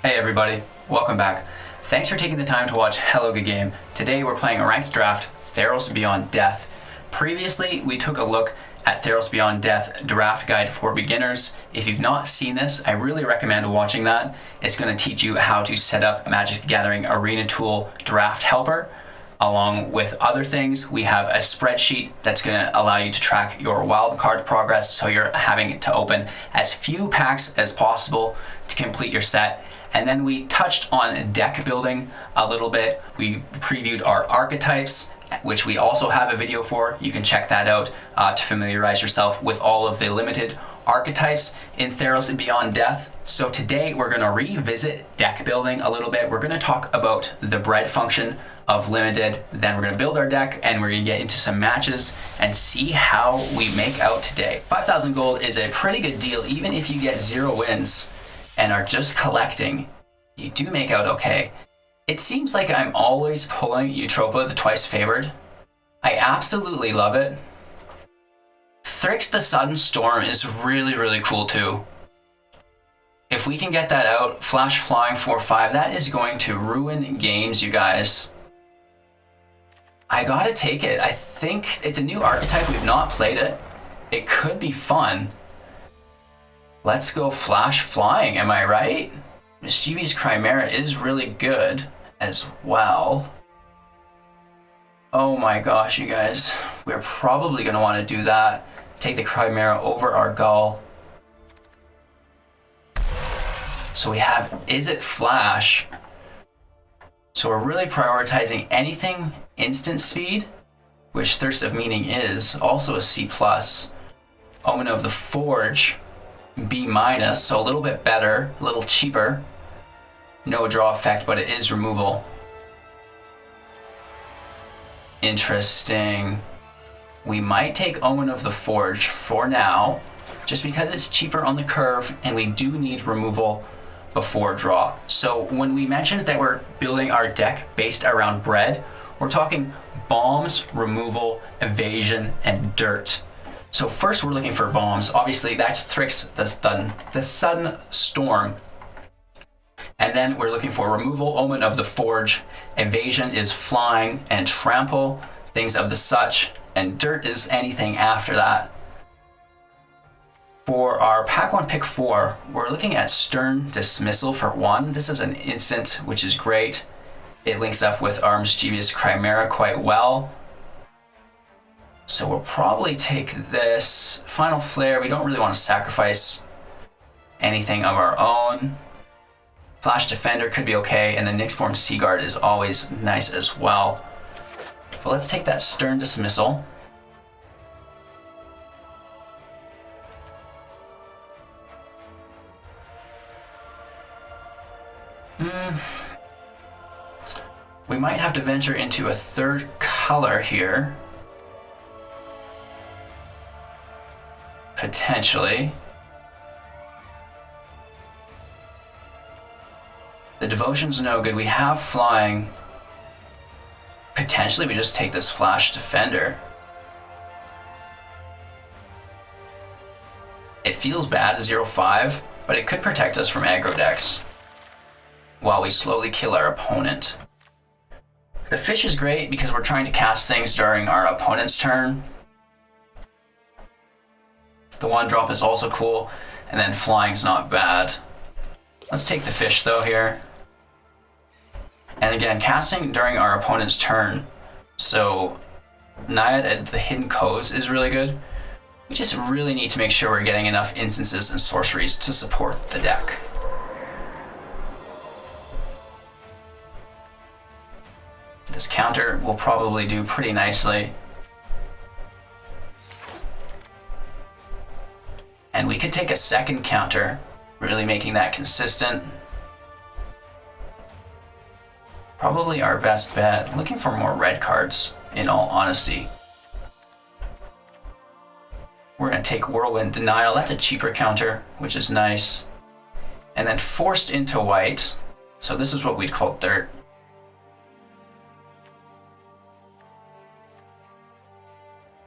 Hey everybody, welcome back. Thanks for taking the time to watch Hello Good Game. Today we're playing a ranked draft, Theros Beyond Death. Previously, we took a look at Theros Beyond Death Draft Guide for Beginners. If you've not seen this, I really recommend watching that. It's going to teach you how to set up Magic the Gathering Arena Tool Draft Helper. Along with other things, we have a spreadsheet that's going to allow you to track your wildcard progress, so you're having to open as few packs as possible to complete your set. And then we touched on deck building a little bit. We previewed our archetypes, which we also have a video for. You can check that out to familiarize yourself with all of the limited archetypes in Theros Beyond Death. So today we're going to revisit deck building a little bit. We're going to talk about the bread function of limited, then we're going to build our deck and we're going to get into some matches and see how we make out today. 5,000 gold is a pretty good deal. Even if you get 0 wins and are just collecting, you do make out okay. It seems like I'm always pulling Eutropa, the twice favored. I absolutely love it. Thryx, the Sudden Storm is really cool too. If we can get that out, Flash Flying 4/5, that is going to ruin games, you guys. I gotta take it. I think it's a new archetype. We've not played it. It could be fun. Let's go Flash Flying, am I right? Mischievous Chimera is really good as well. Oh my gosh, you guys. We're probably going to want to do that. Take the Chimera over our Gull. So we have Izzet Flash. So we're really prioritizing anything instant speed, which Thirst of Meaning is, also a C+. Omen of the Forge, B-, so a little bit better, a little cheaper. No draw effect, but it is removal. Interesting. We might take Omen of the Forge for now, just because it's cheaper on the curve and we do need removal before draw. So when we mentioned that we're building our deck based around bread, we're talking bombs, removal, evasion, and dirt. So first we're looking for bombs. Obviously that's Thryx, the Sudden Storm. And then we're looking for removal, Omen of the Forge. Evasion is flying and trample, things of the such. And dirt is anything after that. For our pack 1 pick 4, we're looking at Stern Dismissal for 1. This is an instant, which is great. It links up with our Mischievous Chimera quite well. So we'll probably take this. Final Flare, we don't really want to sacrifice anything of our own. Flash Defender could be okay, and the Nyxborn Seaguard is always nice as well. But let's take that Stern Dismissal. We might have to venture into a third color here. Potentially. The Devotion's no good. We have flying. Potentially we just take this Flash Defender. It feels bad, 0/5, but it could protect us from aggro decks while we slowly kill our opponent. The fish is great because we're trying to cast things during our opponent's turn. The 1-drop is also cool, and then flying's not bad. Let's take the fish though here. And again, casting during our opponent's turn. So Naiad at the Hidden Coves is really good. We just really need to make sure we're getting enough instances and sorceries to support the deck. This counter will probably do pretty nicely. And we could take a second counter, really making that consistent. Probably our best bet. Looking for more red cards, in all honesty. We're going to take Whirlwind Denial. That's a cheaper counter, which is nice. And then Forced into white. So this is what we'd call dirt.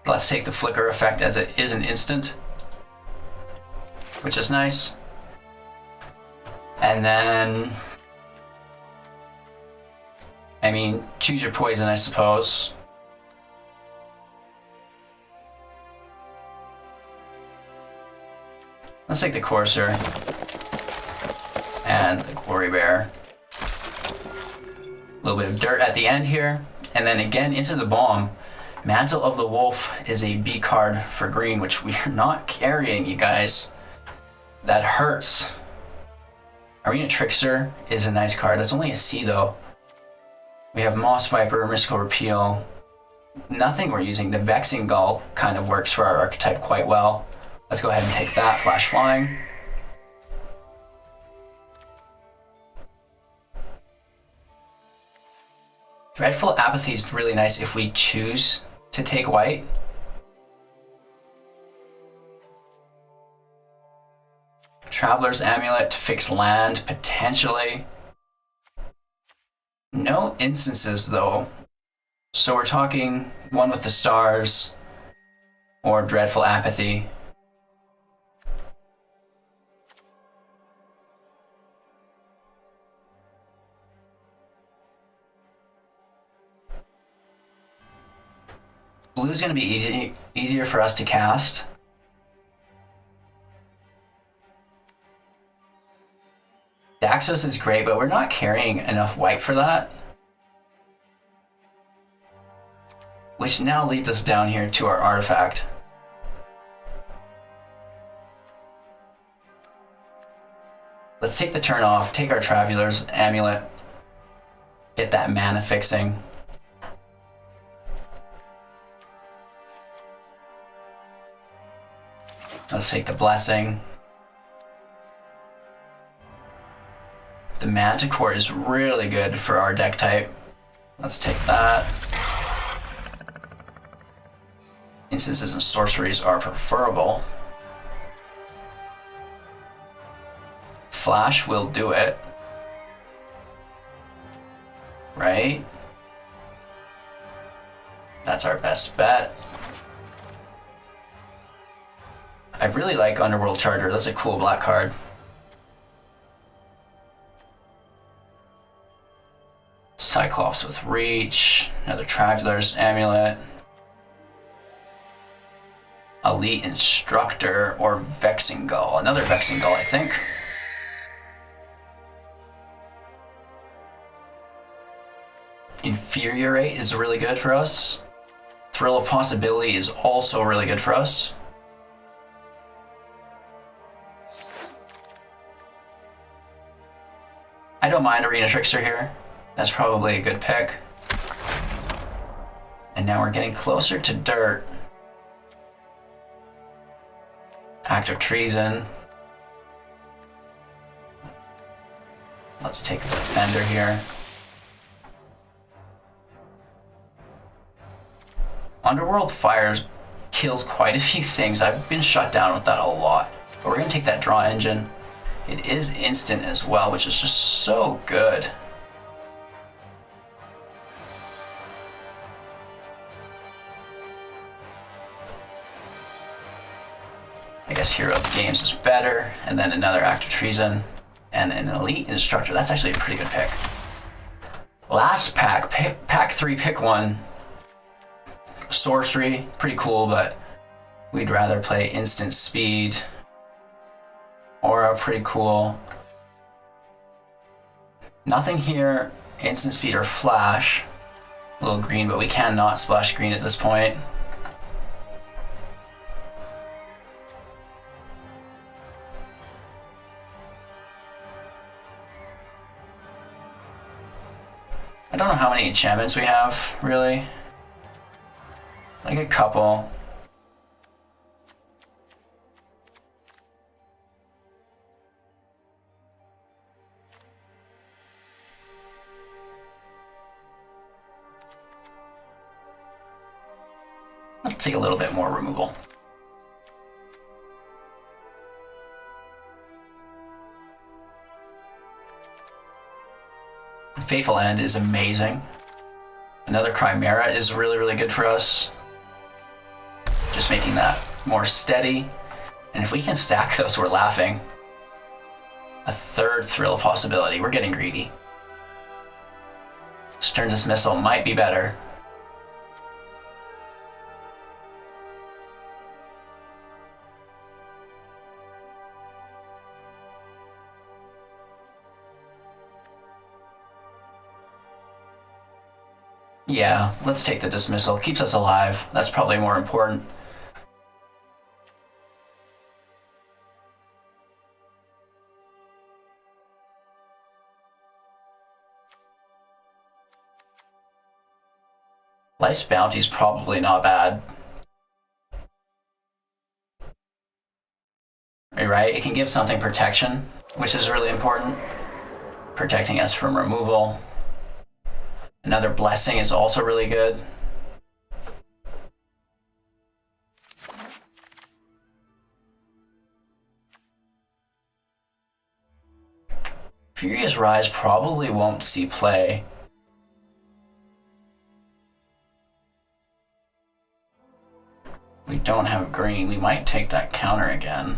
Let's take the Flicker effect as it is an instant, which is nice. And then, I mean, choose your poison, I suppose. Let's take the Courser and the Glory Bear. A little bit of dirt at the end here, and then again into the bomb. Mantle of the Wolf is a B card for green, which we are not carrying, you guys. That hurts. Arena Trickster is a nice card. That's only a C though. We have Moss Viper, Mystical Repeal. Nothing we're using. The Vexing Gull kind of works for our archetype quite well. Let's go ahead and take that. Flash Flying. Dreadful Apathy is really nice if we choose to take white. Traveler's Amulet to fix land, potentially. No instances though. So we're talking One with the Stars or Dreadful Apathy. Blue's gonna be easier for us to cast. Daxos is great, but we're not carrying enough white for that. Which now leads us down here to our artifact. Let's take the turn off, take our Traveler's Amulet, get that mana fixing. Let's take the Blessing. The Manticore is really good for our deck type. Let's take that. Instances and sorceries are preferable. Flash will do it. Right? That's our best bet. I really like Underworld Charger. That's a cool black card. Cyclops with Reach. Another Traveler's Amulet. Elite Instructor or Vexing Gull. Another Vexing Gull, I think. Infuriate is really good for us. Thrill of Possibility is also really good for us. I don't mind Arena Trickster here. That's probably a good pick. And now we're getting closer to dirt. Act of Treason. Let's take the Defender here. Underworld Fires kills quite a few things. I've been shut down with that a lot. But we're gonna take that Draw Engine. It is instant as well, which is just so good. I guess Hero of the Games is better, and then another Act of Treason, and an Elite Instructor. That's actually a pretty good pick. Last pack, pack 3, pick 1. Sorcery, pretty cool, but we'd rather play Instant Speed. Aura, pretty cool. Nothing here, Instant Speed or Flash. A little green, but we cannot splash green at this point. I don't know how many enchantments we have, really. Like a couple. Let's take a little bit more removal. Fateful End is amazing. Another Chimera is really, really good for us. Just making that more steady. And if we can stack those, we're laughing. a third Thrill possibility. We're getting greedy. Stern Dismissal might be better. Yeah, let's take the Dismissal. Keeps us alive. That's probably more important. Life's Bounty's probably not bad. Right? It can give something protection, which is really important. Protecting us from removal. Another Blessing is also really good. Furious Rise probably won't see play. We don't have green. We might take that counter again.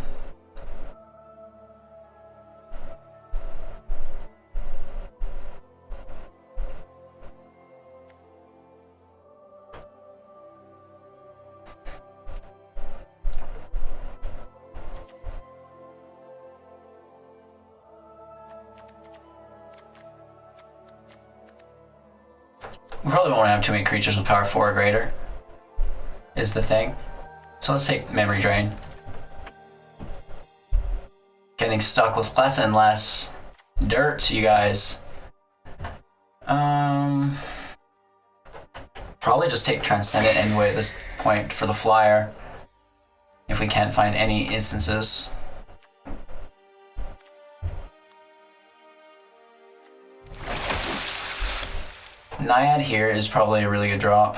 We probably won't have too many creatures with power 4 or greater, is the thing. So let's take Memory Drain. Getting stuck with less and less dirt, you guys. Probably just take Transcendent anyway at this point for the flyer, if we can't find any instances. Naiad here is probably a really good drop.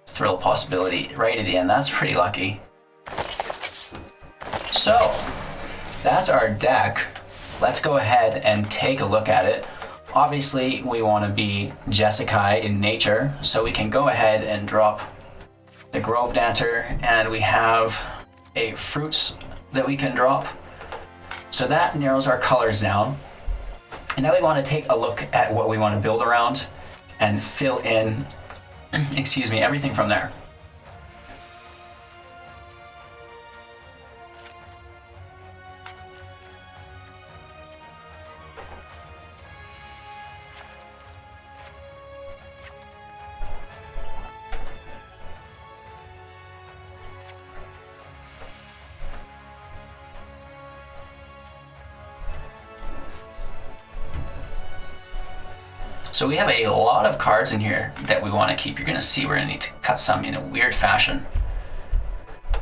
Thrill possibility right at the end. That's pretty lucky. So, that's our deck. Let's go ahead and take a look at it. Obviously, we want to be Jeskai in nature, so we can go ahead and drop the Grove Dancer, and we have a Fruits that we can drop. So that narrows our colors down. And now we want to take a look at what we want to build around and fill in excuse me, everything from there. So we have a lot of cards in here that we want to keep. You're going to see we're going to need to cut some in a weird fashion.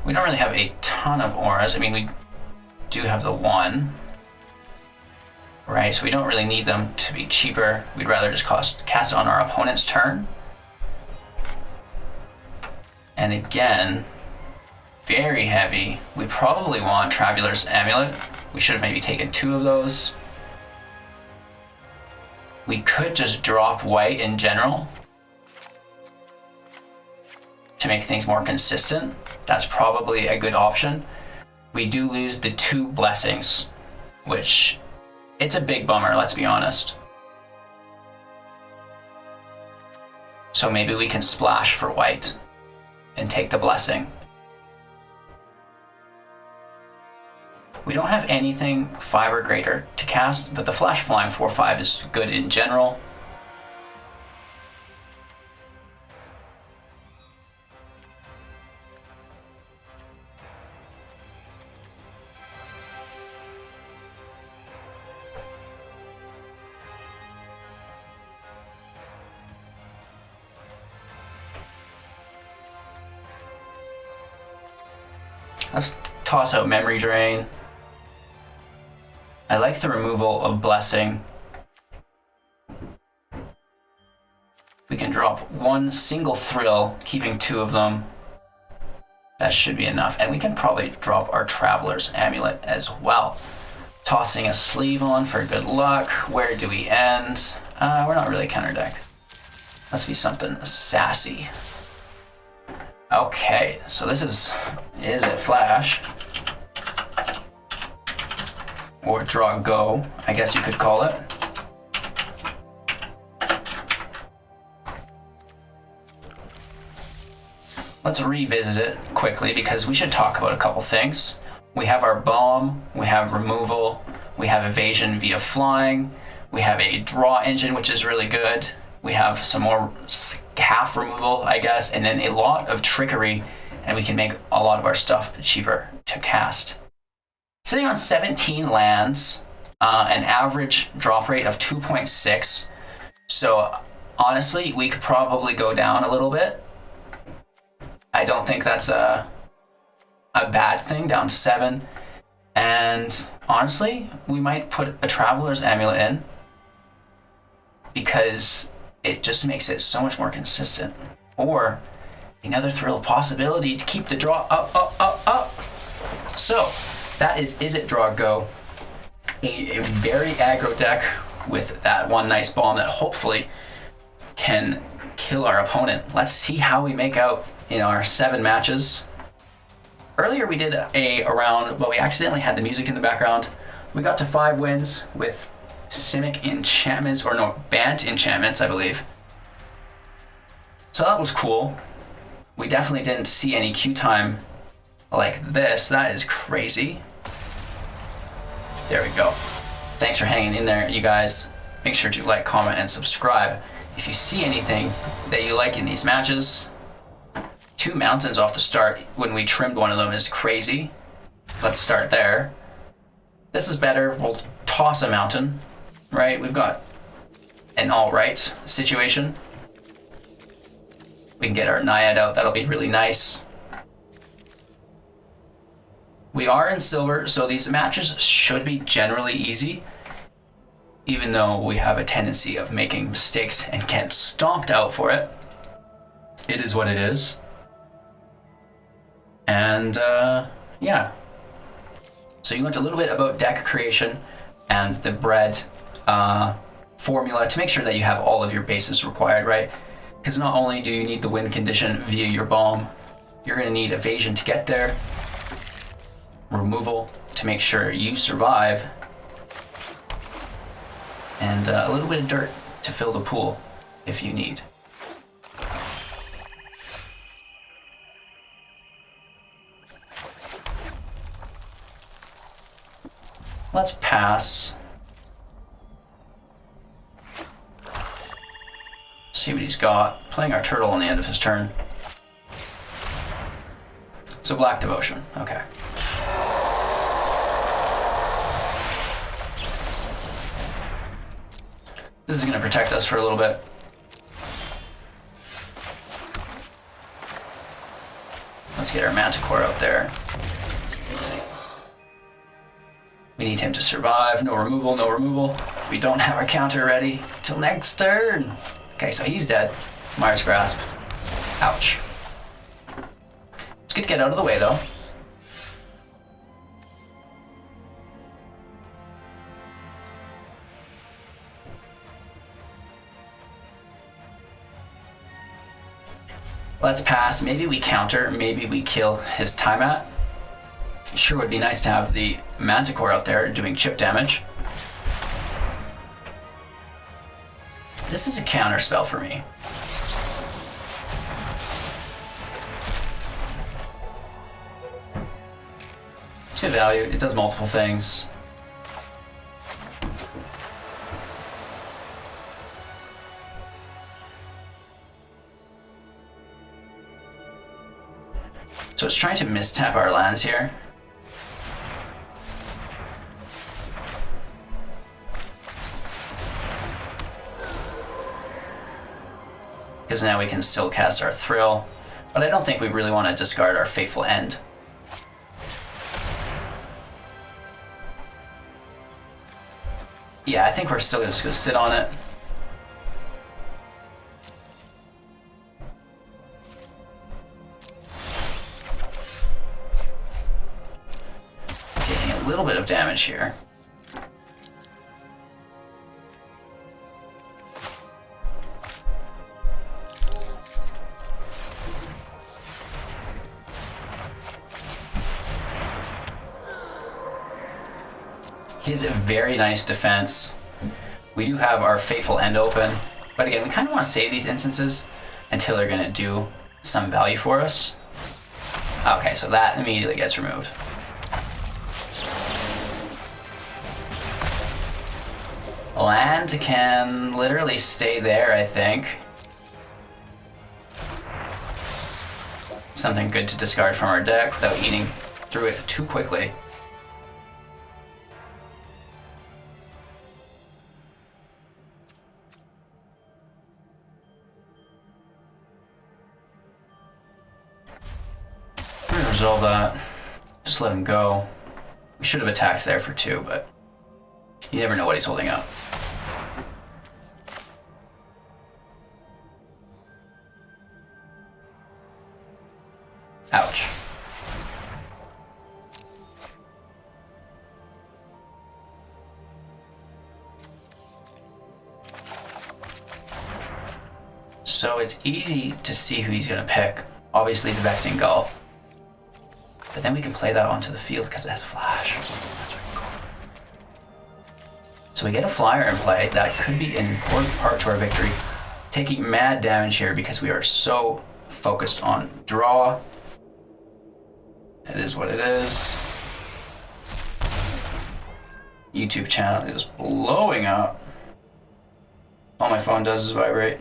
We don't really have a ton of auras. I mean, we do have the one, right? So we don't really need them to be cheaper. We'd rather just cast it on our opponent's turn. And again, very heavy. We probably want Traveler's Amulet. We should have maybe taken 2 of those. We could just drop white in general to make things more consistent. That's probably a good option. We do lose the 2 blessings, which it's a big bummer, let's be honest. So maybe we can splash for white and take the blessing. We don't have anything 5 or greater to cast, but the Flash Flying 4/5 is good in general. Let's toss out Memory Drain. I like the removal of Blessing. We can drop 1 single Thrill, keeping 2 of them. That should be enough. And we can probably drop our Traveler's Amulet as well. Tossing a sleeve on for good luck. Where do we end? We're not really counter deck. Let's be something sassy. Okay, so this is Izzet Flash. Or Draw Go, I guess you could call it. Let's revisit it quickly because we should talk about a couple things. We have our bomb, we have removal, we have evasion via flying, we have a draw engine, which is really good. We have some more half removal, I guess, and then a lot of trickery, and we can make a lot of our stuff cheaper to cast. Sitting on 17 lands, an average drop rate of 2.6. So honestly, we could probably go down a little bit. I don't think that's a bad thing, down to 7. And honestly, we might put a Traveler's Amulet in because it just makes it so much more consistent. Or another Thrill possibility to keep the draw up, up, up, up. So that is Izzet Draw Go, a very aggro deck with that one nice bomb that hopefully can kill our opponent. Let's see how we make out in our 7 matches. Earlier we did a round, but we accidentally had the music in the background. We got to 5 wins with Simic enchantments, or no, Bant enchantments, I believe. So that was cool. We definitely didn't see any queue time like this. That is crazy. There we go. Thanks for hanging in there, you guys. Make sure to like, comment, and subscribe. If you see anything that you like in these matches, 2 mountains off the start when we trimmed one of them is crazy. Let's start there. This is better. We'll toss a mountain, right? We've got an alright situation. We can get our Naiad out. That'll be really nice. We are in silver, so these matches should be generally easy, even though we have a tendency of making mistakes and get stomped out for it. It is what it is. And yeah. So you learned a little bit about deck creation and the bread formula to make sure that you have all of your bases required, right? Because not only do you need the win condition via your bomb, you're going to need evasion to get there, removal to make sure you survive, and a little bit of dirt to fill the pool if you need. Let's pass. See what he's got. Playing our turtle on the end of his turn. So Black Devotion. Okay. This is going to protect us for a little bit. Let's get our Manticore out there. We need him to survive. No removal, no removal. We don't have our counter ready till next turn. Okay, so he's dead. Mire's Grasp. Ouch. It's good to get out of the way, though. Let's pass. Maybe we counter. Maybe we kill his Tiamat. Sure would be nice to have the Manticore out there doing chip damage. This is a counter spell for me. It's good value. It does multiple things. So it's trying to mistap our lands here. Because now we can still cast our Thrill, but I don't think we really want to discard our Fateful End. Yeah, I think we're still just going to sit on it. Taking a little bit of damage here. His very nice defense. We do have our Fateful End open, but again, we kind of want to save these instances until they're going to do some value for us. Okay, so that immediately gets removed. Land can literally stay there, I think. Something good to discard from our deck without eating through it too quickly. Resolve that. Just let him go. We should have attacked there for 2, but you never know what he's holding up. Ouch. So it's easy to see who he's going to pick. Obviously the Vexing Gull. But then we can play that onto the field because it has a flash. That's really cool. So we get a flyer in play. That could be an important part to our victory. Taking mad damage here because we are so focused on draw. It is what it is. YouTube channel is blowing up. All my phone does is vibrate.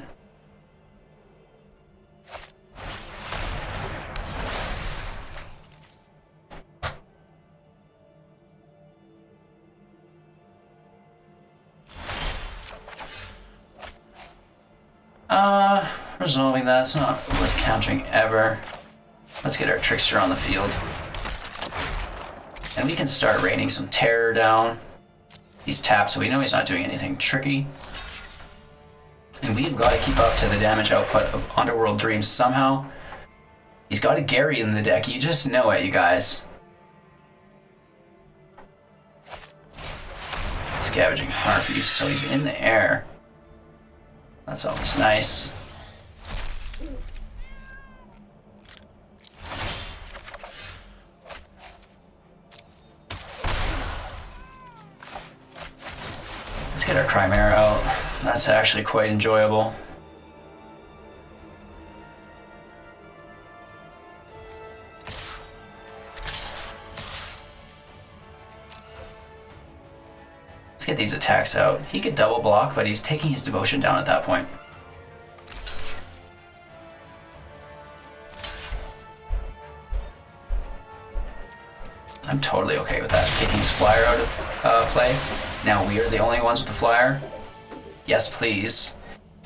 Resolving that's not worth countering ever. Let's get our Trickster on the field. And we can start raining some terror down. He's tapped, so we know he's not doing anything tricky. And we've got to keep up to the damage output of Underworld Dreams somehow. He's got a Gary in the deck, you just know it, you guys. Scavenging Harpies, so he's in the air. That's always nice. Let's get our Chimera out. That's actually quite enjoyable. Let's get these attacks out. He could double block, but he's taking his devotion down at that point. I'm totally okay with that, taking his flyer out of play. Now we are the only ones with the flyer. Yes, please.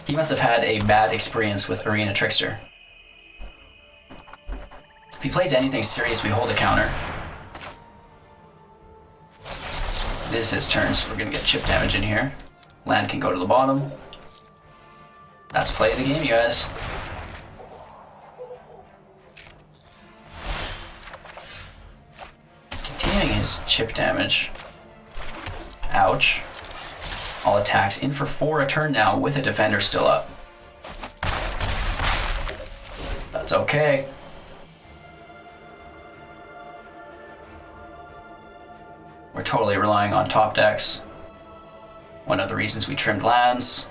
He must have had a bad experience with Arena Trickster. If he plays anything serious, we hold a counter. It is his turn, so we're gonna get chip damage in here. Land can go to the bottom. That's play of the game, you guys. Continuing his chip damage. Ouch. All attacks in for 4 a turn now with a defender still up. That's okay. We're totally relying on top decks. One of the reasons we trimmed lands.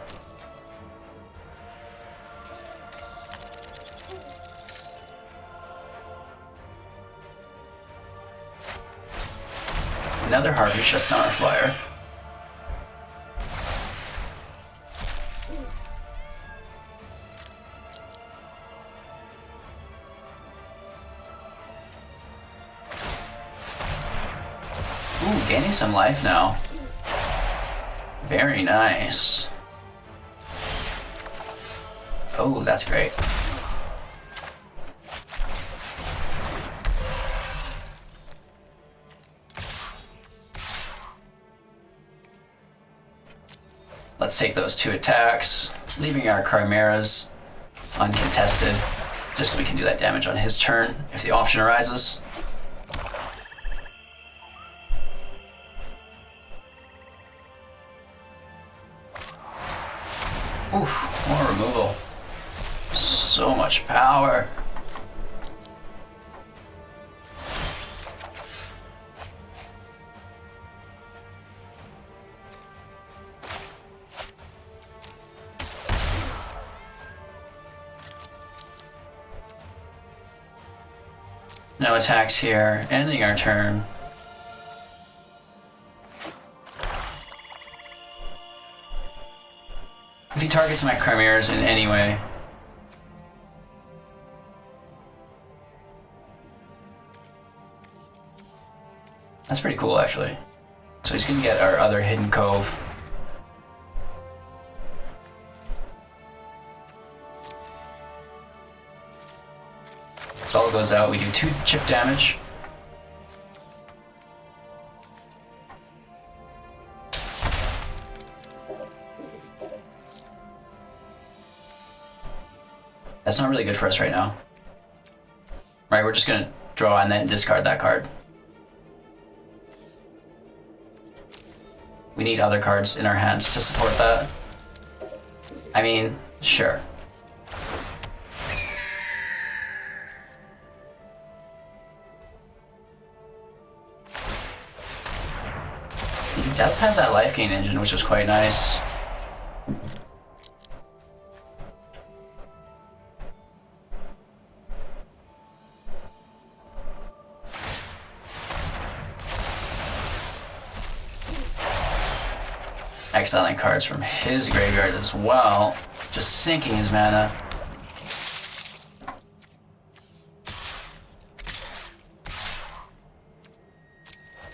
Another Harpy shuts down our flyer. Ooh, gaining some life now. Very nice. Oh, that's great. Let's take those 2 attacks, leaving our Chimeras uncontested, just so we can do that damage on his turn if the option arises. Oof, more removal. So much power. No attacks here, ending our turn. If he targets my Chimeras in any way, that's pretty cool actually. So he's gonna get our other hidden cove. Spell goes out, we do 2 chip damage. That's not really good for us right now. Right, we're just gonna draw and then discard that card. We need other cards in our hand to support that. I mean, sure. He does have that life gain engine, which is quite nice. Exiling cards from his graveyard as well, just sinking his mana.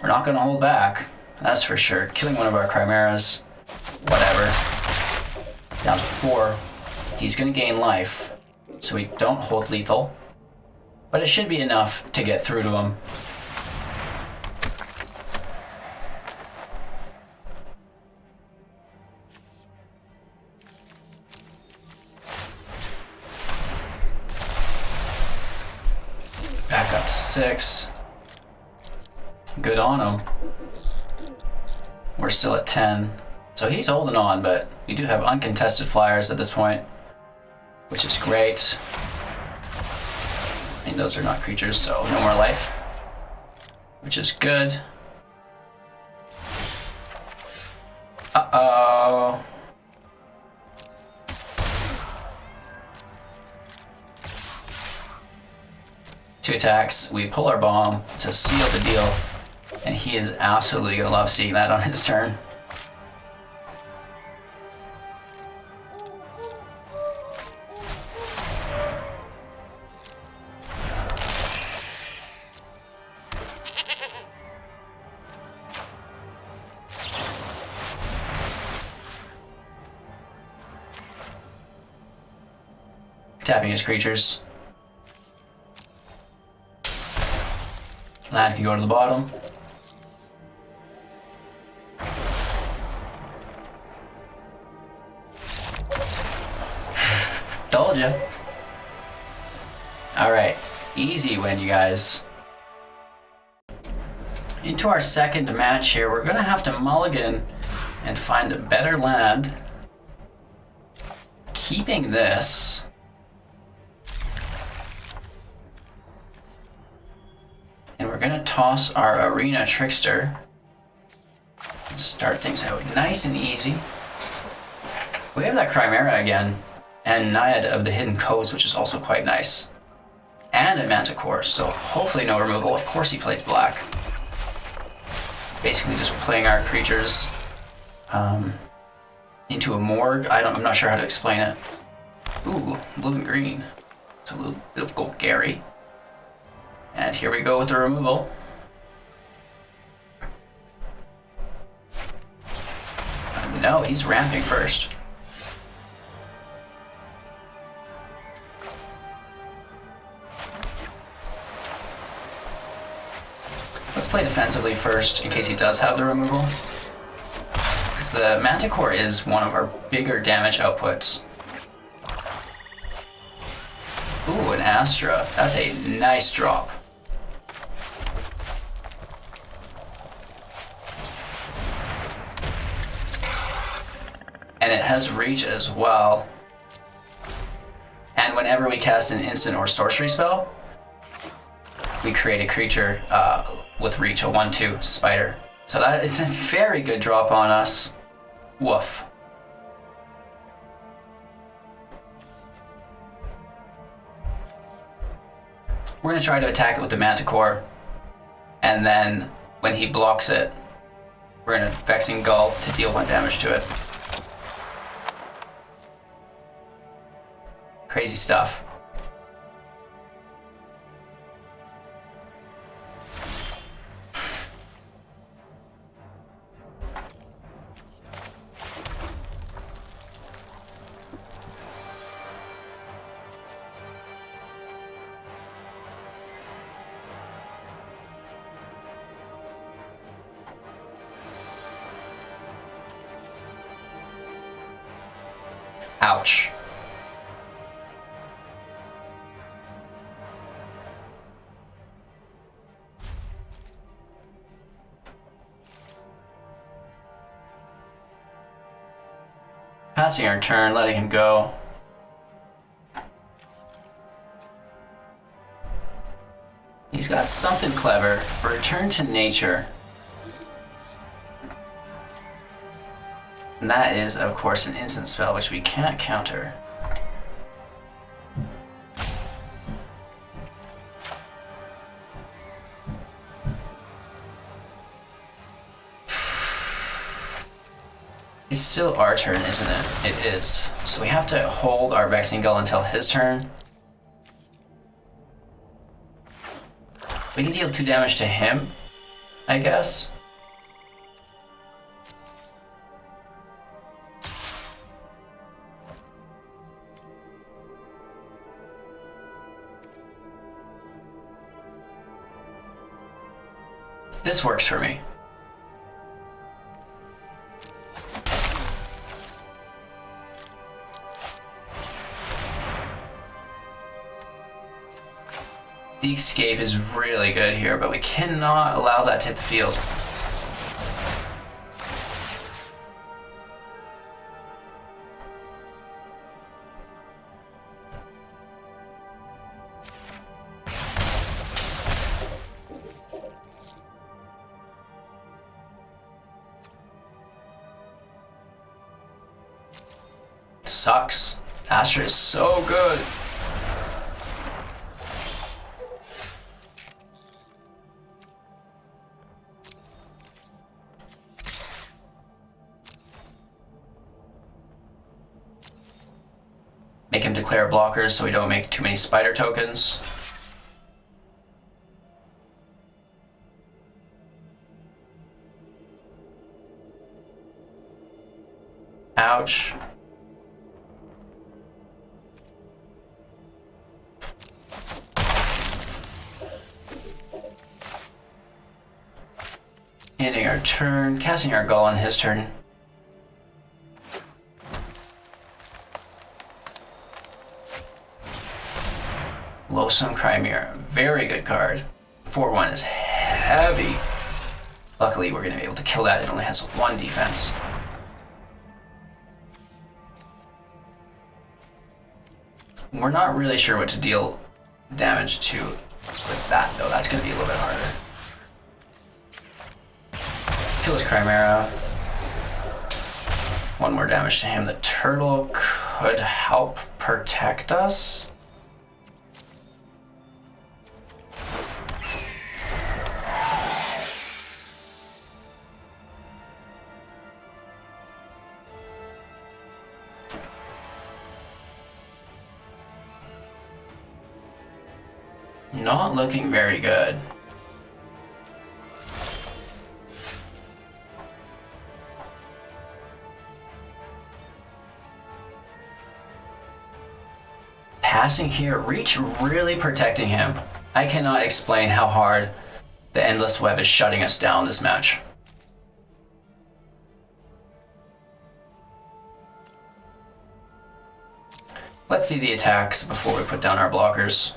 We're not gonna hold back, that's for sure. Killing one of our Chimeras, whatever. Down to 4. He's gonna gain life, so we don't hold lethal, but it should be enough to get through to him. Back up to 6. Good on him. We're still at 10. So he's holding on, but we do have uncontested flyers at this point, which is great. I mean, those are not creatures, so no more life, which is good. Uh-oh. Two attacks, we pull our bomb to seal the deal, and he is absolutely gonna love seeing that on his turn. Tapping his creatures. Land can go to the bottom. Told ya. Alright, easy win, you guys. Into our second match here, we're gonna have to mulligan and find a better land. Keeping this. And we're gonna toss our Arena Trickster. Start things out nice and easy. We have that Chimera again, and Naiad of the Hidden Codes, which is also quite nice. And a Manticore, so hopefully no removal. Of course he plays black. Basically just playing our creatures into a morgue. I'm not sure how to explain it. Ooh, blue and green. It's a little bit of Golgari. And here we go with the removal. No, he's ramping first. Let's play defensively first in case he does have the removal. Because the Manticore is one of our bigger damage outputs. Ooh, an Astra. That's a nice drop. And it has reach as well. And whenever we cast an instant or sorcery spell, we create a creature with reach, a 1/2 spider. So that is a very good drop on us. Woof. We're going to try to attack it with the Manticore, and then when he blocks it, we're going to Vexing Gull to deal 1 damage to it. Crazy stuff. Ouch. Passing our turn, letting him go. He's got something clever. Return to nature. And that is, of course, an instant spell, which we can't counter. It's still our turn, isn't it? It is. So we have to hold our Vexing Gull until his turn. We can deal 2 damage to him, I guess. This works for me. The escape is really good here, but we cannot allow that to hit the field. Sucks. Astra is so good. Make him declare blockers so we don't make too many spider tokens. Ouch. Ending our turn, casting our Gull on his turn. Loathsome Chimera, very good card. 4/1 is heavy. Luckily, we're going to be able to kill that. It only has 1 defense. We're not really sure what to deal damage to with that, though. That's going to be a little bit harder. Kill his Chimera. 1 more damage to him. The turtle could help protect us. Not looking very good. Passing here, reach really protecting him. I cannot explain how hard the Endless Web is shutting us down this match. Let's see the attacks before we put down our blockers.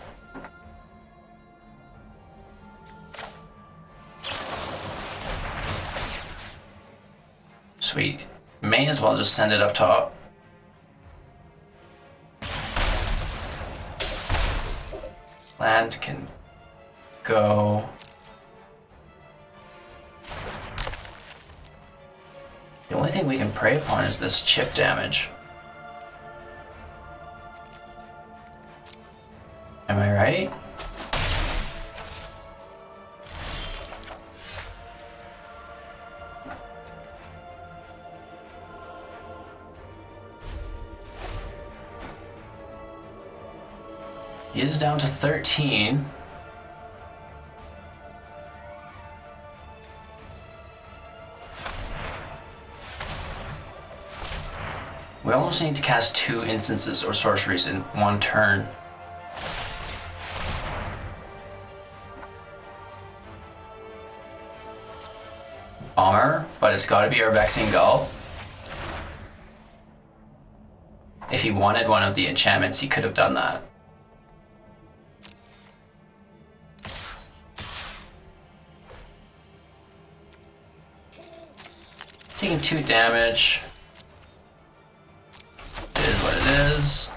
Sweet. May as well just send it up top. Land can go. The only thing we can prey upon is this chip damage. Am I right? is down to 13. We almost need to cast 2 instances or sorceries in one turn. Bummer, but it's gotta be our Vexing Gull. If he wanted one of the enchantments, he could have done that. Taking 2 damage. It is what it is.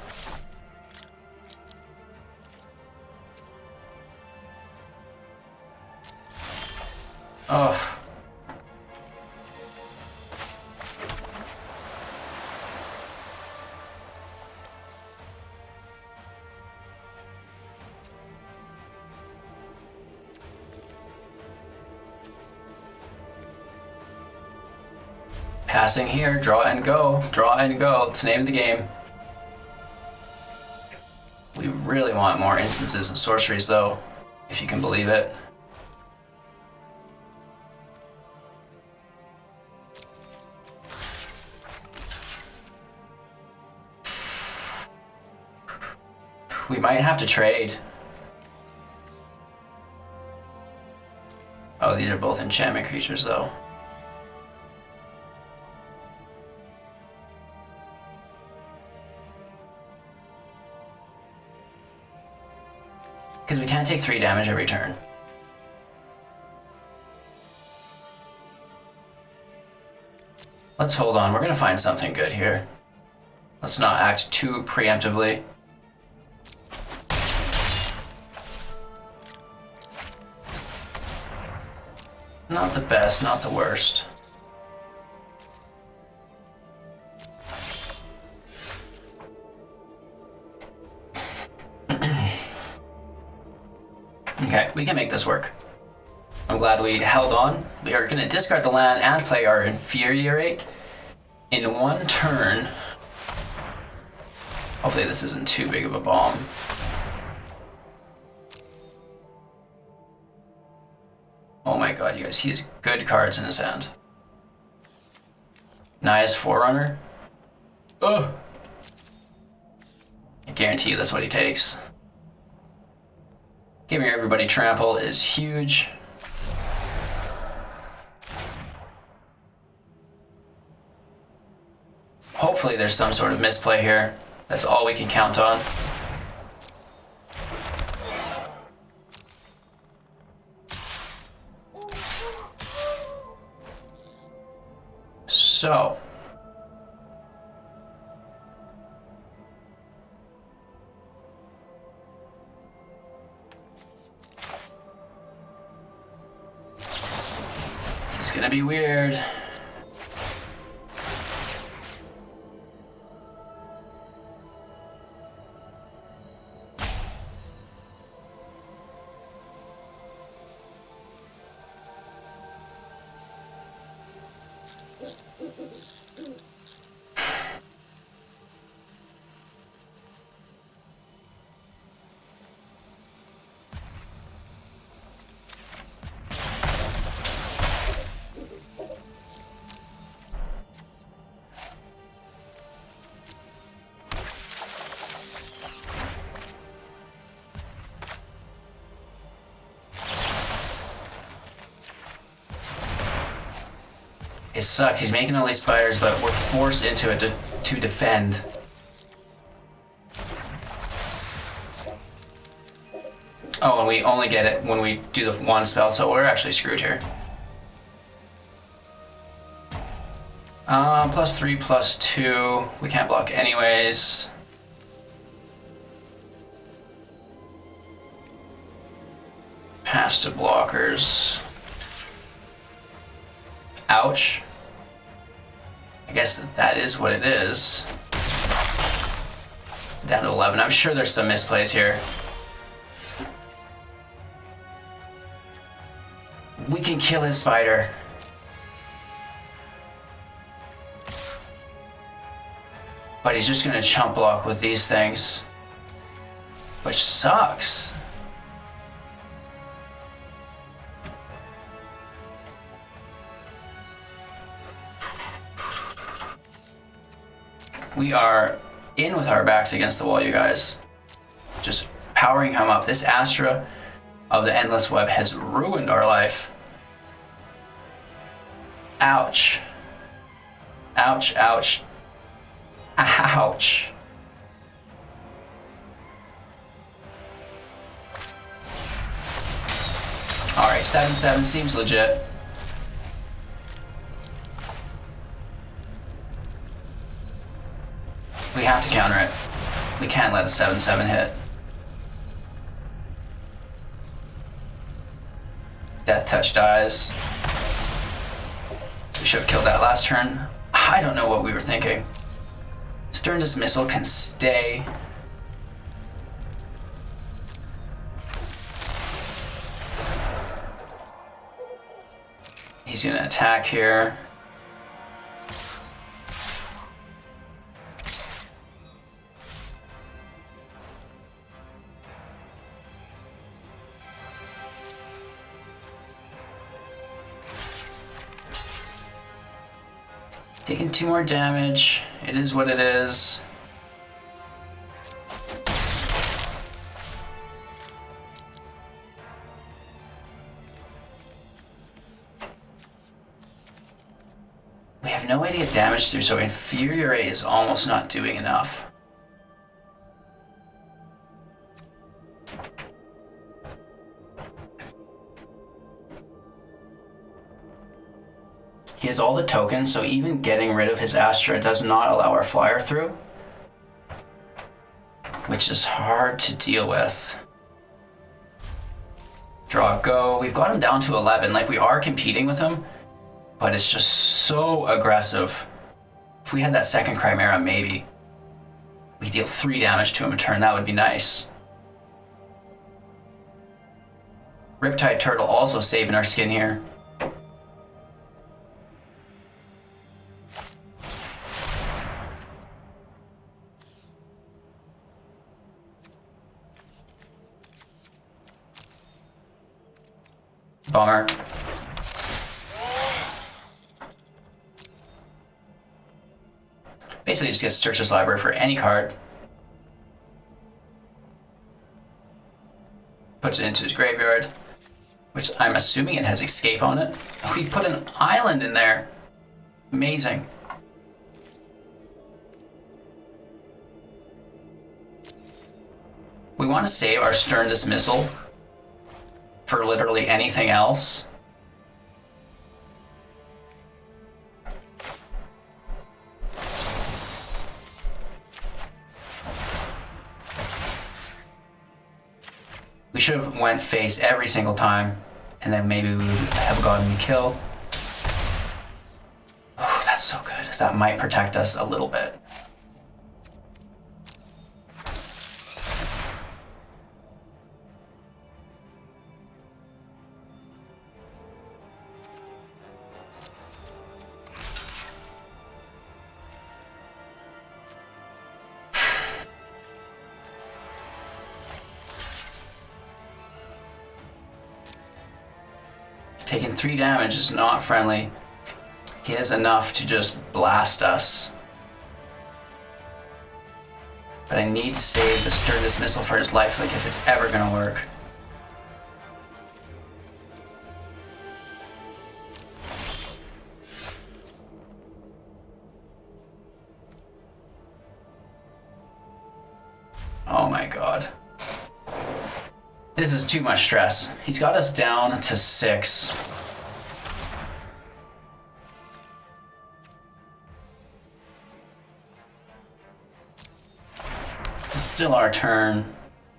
Oh. Passing here, draw and go, draw and go. It's the name of the game. We really want more instances of sorceries though, if you can believe it. We might have to trade. Oh, these are both enchantment creatures though. Because we can't take 3 damage every turn. Let's hold on, we're gonna find something good here. Let's not act too preemptively. Not the best, not the worst. Okay, we can make this work. I'm glad we held on. We are going to discard the land and play our Infuriate in one turn. Hopefully this isn't too big of a bomb. Oh my god, you guys, he has good cards in his hand. Naya's Forerunner. Ugh. I guarantee you that's what he takes. Giving everybody trample is huge. Hopefully there's some sort of misplay here. That's all we can count on. So. This is gonna be weird. It sucks, he's making all these spiders, but we're forced into it to defend. Oh, and we only get it when we do the one spell, so we're actually screwed here. +3, +2. We can't block anyways. Pass to blockers. Ouch. I guess that is what it is. Down to 11. I'm sure there's some misplays here. We can kill his spider. But he's just gonna chump block with these things. which sucks. We are in with our backs against the wall, you guys. Just powering him up. This Astra of the Endless Web has ruined our life. Ouch. Ouch, ouch. Ouch. Alright, 7-7 seems legit. We have to counter it. We can't let a 7-7 hit. Death Touch dies. We should have killed that last turn. I don't know what we were thinking. Stern Dismissal can stay. He's gonna attack here. Taking 2 more damage. It is what it is. We have no way to get damage through, so Infuriate is almost not doing enough. He has all the tokens, so even getting rid of his Astra does not allow our flyer through, which is hard to deal with. Draw, go. We've got him down to 11. Like, we are competing with him, but it's just so aggressive. If we had that second Chimera, maybe we deal 3 damage to him a turn. That would be nice. Riptide Turtle also saving our skin here. Bummer. Basically just gets to search his library for any card. Puts it into his graveyard, which I'm assuming it has escape on it. We put an island in there. Amazing. We want to save our Stern Dismissal for literally anything else. We should have went face every single time, and then maybe we would have gotten the kill. Oh, that's so good. That might protect us a little bit. Taking 3 damage is not friendly. He has enough to just blast us. But I need to save the Stern Dismissal for his life, like if it's ever gonna work. Oh my god. This is too much stress. He's got us down to 6. It's still our turn,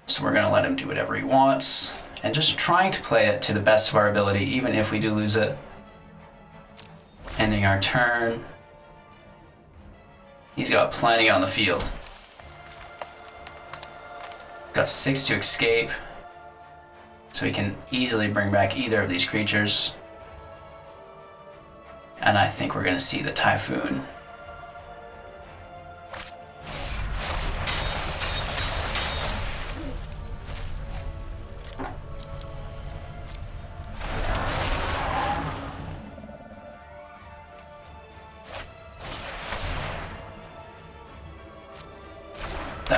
so we're gonna let him do whatever he wants, and just trying to play it to the best of our ability, even if we do lose it. Ending our turn. He's got plenty on the field. Got 6 to escape. So we can easily bring back either of these creatures. And I think we're gonna see the Typhoon.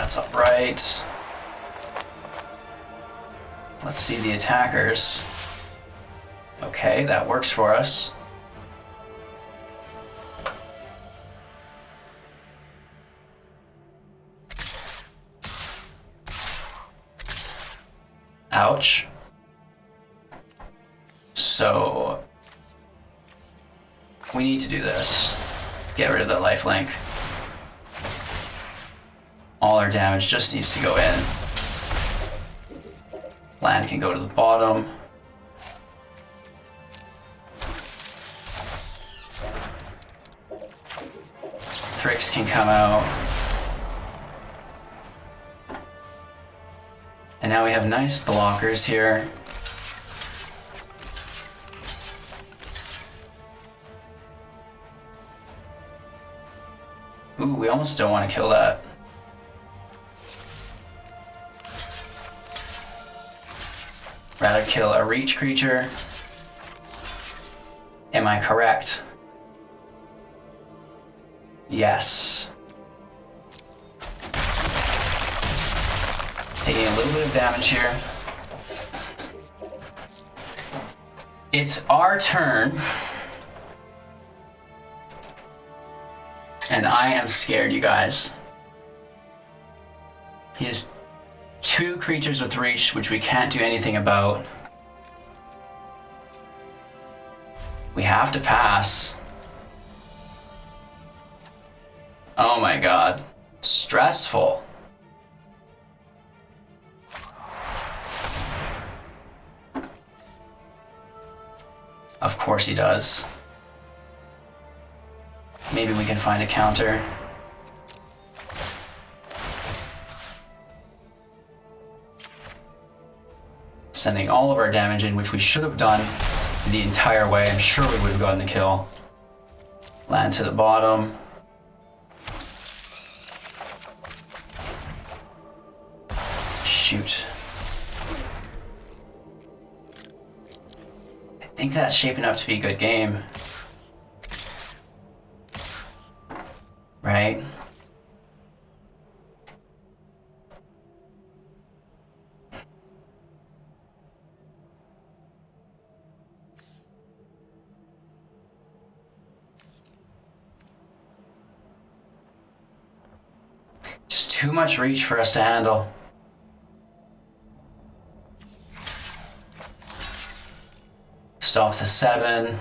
That's all right. Let's see the attackers. Okay, that works for us. Ouch. So we need to do this. Get rid of that lifelink. All our damage just needs to go in. Land can go to the bottom. Thryx can come out. And now we have nice blockers here. Ooh, we almost don't want to kill that. Rather kill a reach creature. Am I correct? Yes. Taking a little bit of damage here. It's our turn. And I am scared, you guys. He has 2 creatures with reach, which we can't do anything about. We have to pass. Oh my god. Stressful. Of course he does. Maybe we can find a counter. Sending all of our damage in, which we should have done the entire way. I'm sure we would have gotten the kill. Land to the bottom. Shoot. I think that's shaping up to be a good game. Right? Just too much reach for us to handle. Stop the 7.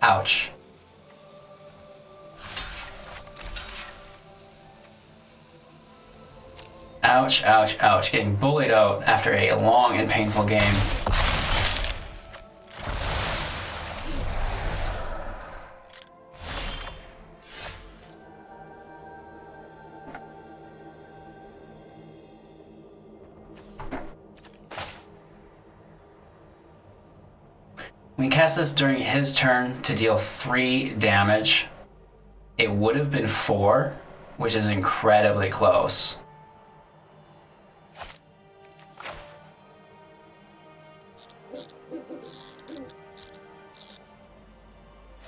Ouch. Ouch, ouch, ouch. Getting bullied out after a long and painful game. We cast this during his turn to deal 3 damage. It would have been 4, which is incredibly close.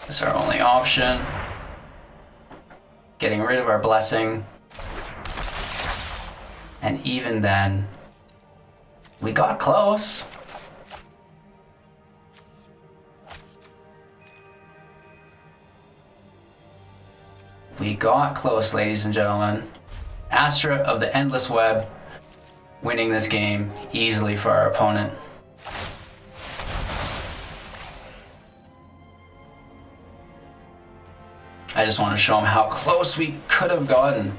That's our only option. Getting rid of our blessing. And even then, we got close. We got close, ladies and gentlemen. Astra of the Endless Web winning this game easily for our opponent. I just want to show him how close we could have gotten.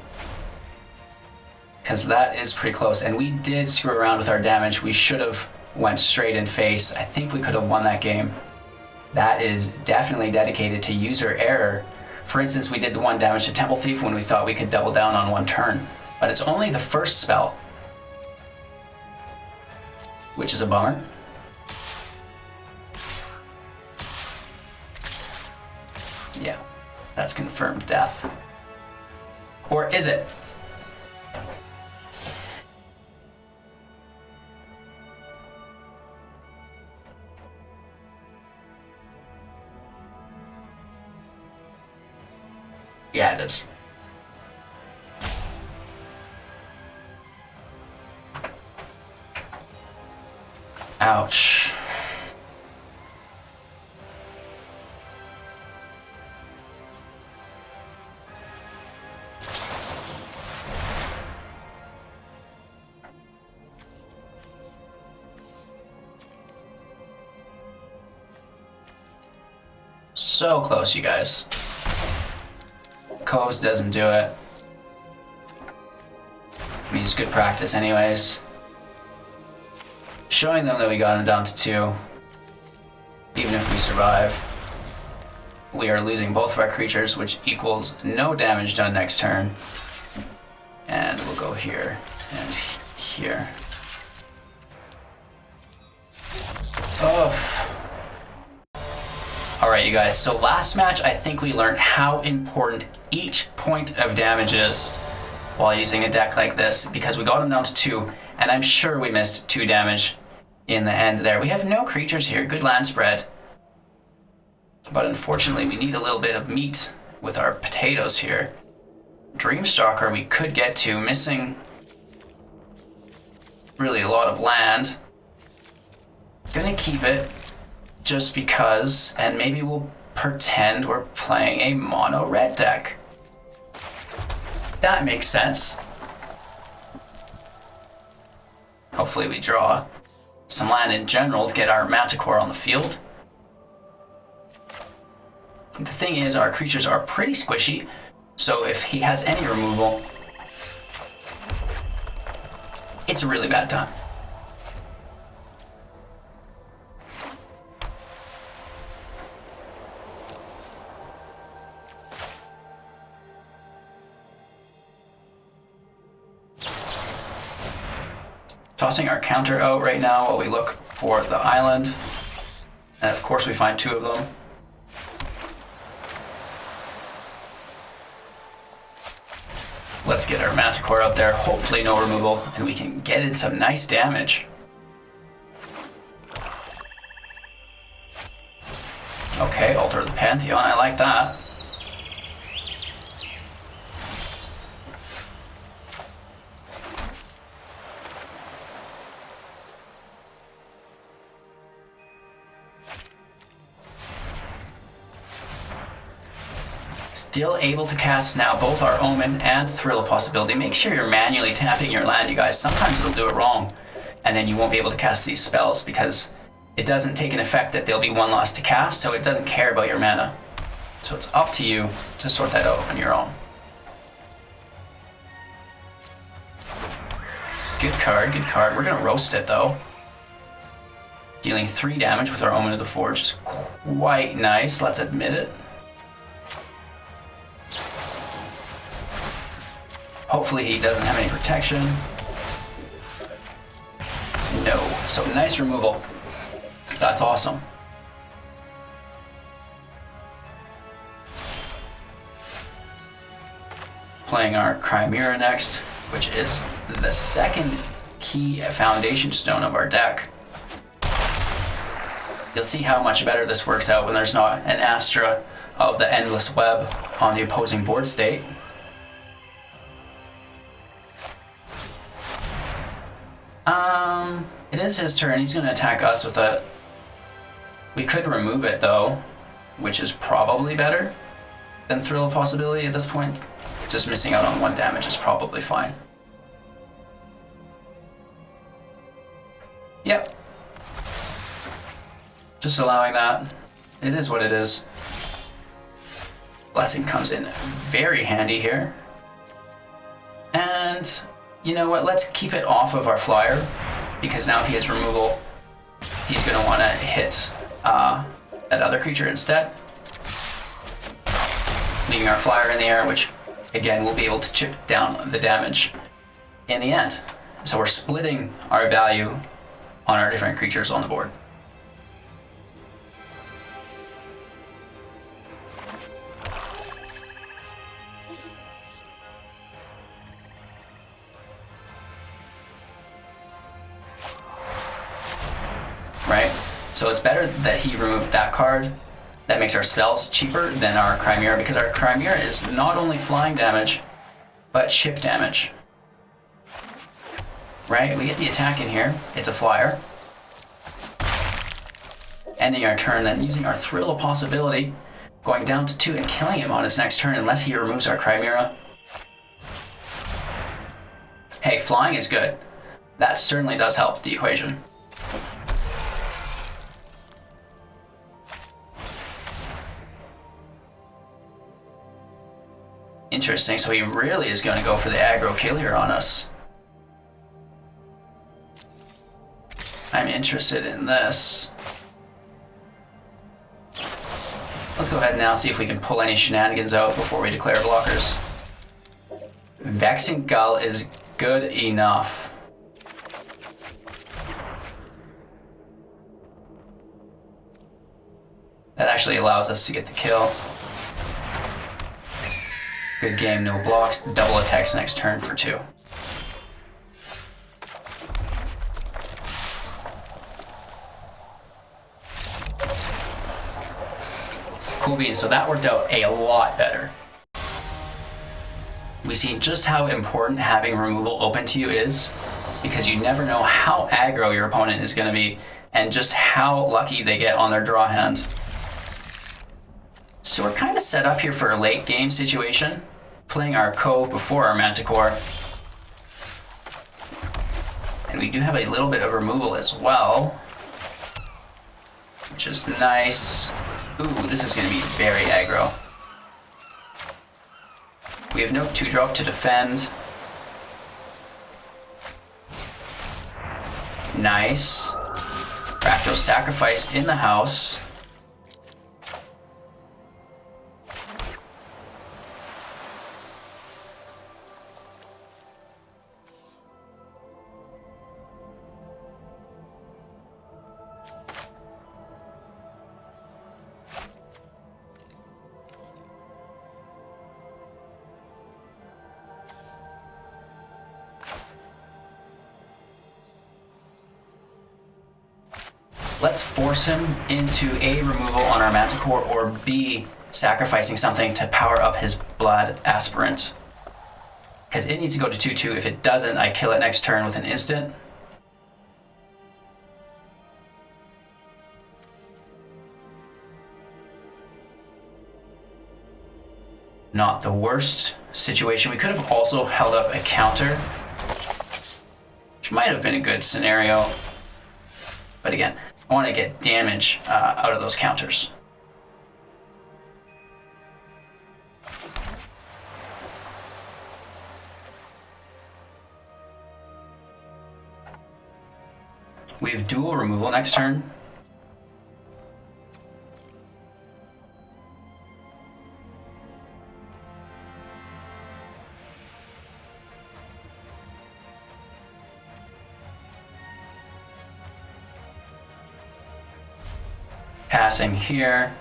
Because that is pretty close. And we did screw around with our damage. We should have went straight in face. I think we could have won that game. That is definitely dedicated to user error. For instance, we did the 1 damage to Temple Thief when we thought we could double down on 1 turn. But it's only the first spell. Which is a bummer. Yeah, that's confirmed death. Or is it? Yeah, it is. Ouch. So close, you guys. Coves doesn't do it. I mean, it's good practice anyways. Showing them that we got him down to 2. Even if we survive. We are losing both of our creatures, which equals no damage done next turn. And we'll go here and here. Oh. Alright, you guys, so last match I think we learned how important each point of damage is while using a deck like this, because we got him down to 2, and I'm sure we missed 2 damage in the end there. We have no creatures here, good land spread. But unfortunately we need a little bit of meat with our potatoes here. Dreamstalker we could get to, missing really a lot of land. Gonna keep it just because, and maybe we'll pretend we're playing a mono red deck. That makes sense. Hopefully we draw some land in general to get our Manticore on the field. The thing is, our creatures are pretty squishy, so if he has any removal, it's a really bad time. Tossing our counter out right now while we look for the island. And of course we find 2 of them. Let's get our Manticore out there, hopefully no removal, and we can get in some nice damage. Okay, Altar of the Pantheon, I like that. Still able to cast now both our Omen and Thrill of Possibility. Make sure you're manually tapping your land, you guys. Sometimes it'll do it wrong, and then you won't be able to cast these spells because it doesn't take an effect that there'll be 1 loss to cast, so it doesn't care about your mana. So it's up to you to sort that out on your own. Good card, good card. We're gonna roast it though. Dealing 3 damage with our Omen of the Forge is quite nice, let's admit it. Hopefully he doesn't have any protection. No. So nice removal. That's awesome. Playing our Chimera next, which is the second key foundation stone of our deck. You'll see how much better this works out when there's not an Astra of the Endless Web on the opposing board state. It is his turn. He's going to attack us with it. We could remove it though, which is probably better than Thrill of Possibility at this point. Just missing out on 1 damage is probably fine. Yep. Just allowing that. It is what it is. Blessing comes in very handy here. And you know what, let's keep it off of our flyer, because now if he has removal, he's going to want to hit that other creature instead. Leaving our flyer in the air, which again will be able to chip down the damage in the end. So we're splitting our value on our different creatures on the board. Right? So it's better that he removed that card That makes our spells cheaper than our Chimera because our Chimera is not only flying damage, but ship damage. Right? We get the attack in here. It's a flyer. Ending our turn, then using our Thrill of Possibility, going down to 2 and killing him on his next turn unless he removes our Chimera. Hey, flying is good. That certainly does help the equation. Interesting, so he really is going to go for the aggro kill here on us. I'm interested in this. Let's go ahead now, see if we can pull any shenanigans out before we declare blockers. Vexing Gull is good enough. That actually allows us to get the kill. Good game, no blocks, double attacks next turn for 2. Cool beans, so that worked out a lot better. We see just how important having removal open to you is, because you never know how aggro your opponent is going to be, and just how lucky they get on their draw hand. So we're kind of set up here for a late game situation, playing our Cove before our Manticore. And we do have a little bit of removal as well, which is nice. Ooh, this is going to be very aggro. We have no 2-drop to defend. Nice. Rakdos Sacrifice in the house. Let's force him into A, removal on our Manticore, or B, sacrificing something to power up his Blood Aspirant. Because it needs to go to 2/2. If it doesn't, I kill it next turn with an instant. Not the worst situation. We could have also held up a counter, which might have been a good scenario. But again, I want to get damage out of those counters. We have dual removal next turn. Passing here.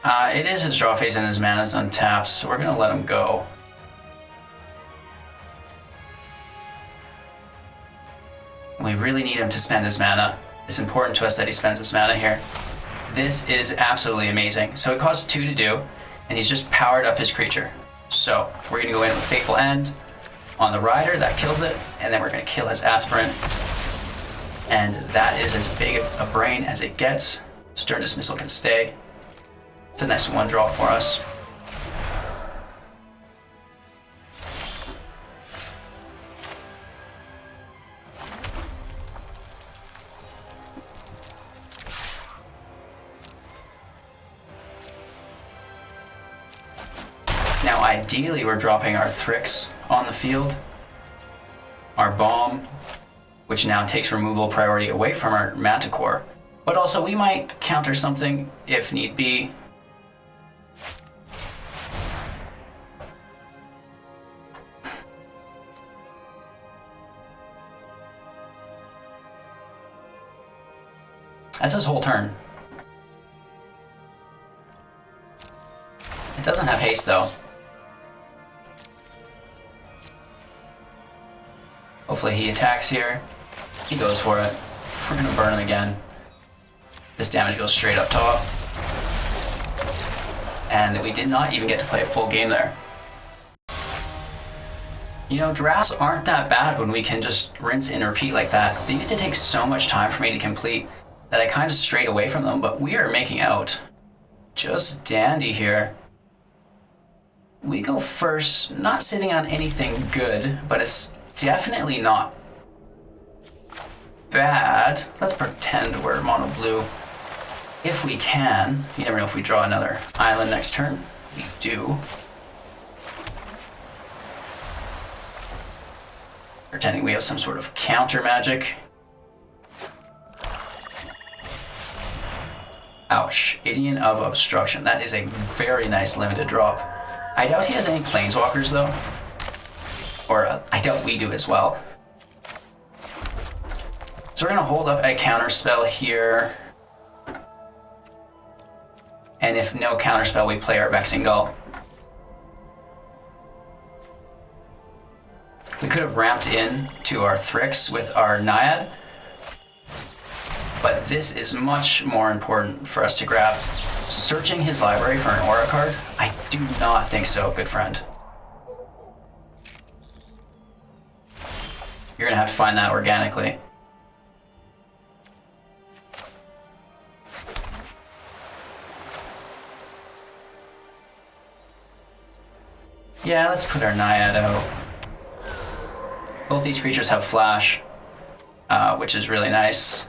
It is his draw phase and his mana's untapped, so we're gonna let him go. We really need him to spend his mana. It's important to us that he spends his mana here. This is absolutely amazing. So it costs 2 to do, and he's just powered up his creature. So we're gonna go in with Fateful End on the Rider, that kills it, and then we're gonna kill his Aspirant. And that is as big a brain as it gets. Stern Dismissal can stay. It's a nice 1-draw for us. Now ideally we're dropping our Thryx on the field. Our Bomb, which now takes removal priority away from our Manticore. But also we might counter something if need be. That's his whole turn. It doesn't have haste though. Hopefully he attacks here. He goes for it. We're gonna burn him again. This damage goes straight up top. and we did not even get to play a full game there. You know, drafts aren't that bad when we can just rinse and repeat like that. They used to take so much time for me to complete that I kind of strayed away from them, but we are making out just dandy here. We go first, not sitting on anything good, but it's definitely not bad. Let's pretend we're mono blue if we can. You never know if we draw another island next turn. We do. Pretending we have some sort of counter magic. Ouch. Idiot of Obstruction. That is a very nice limited drop. I doubt he has any planeswalkers though. Or I doubt we do as well. So we're going to hold up a counter spell here. And if no counter spell, we play our Vexing Gull. We could have ramped in to our Thryx with our Naiad, but this is much more important for us to grab. Searching his library for an Aura card? I do not think so, good friend. You're gonna have to find that organically. Yeah, let's put our Naiad out. Both these creatures have flash, which is really nice.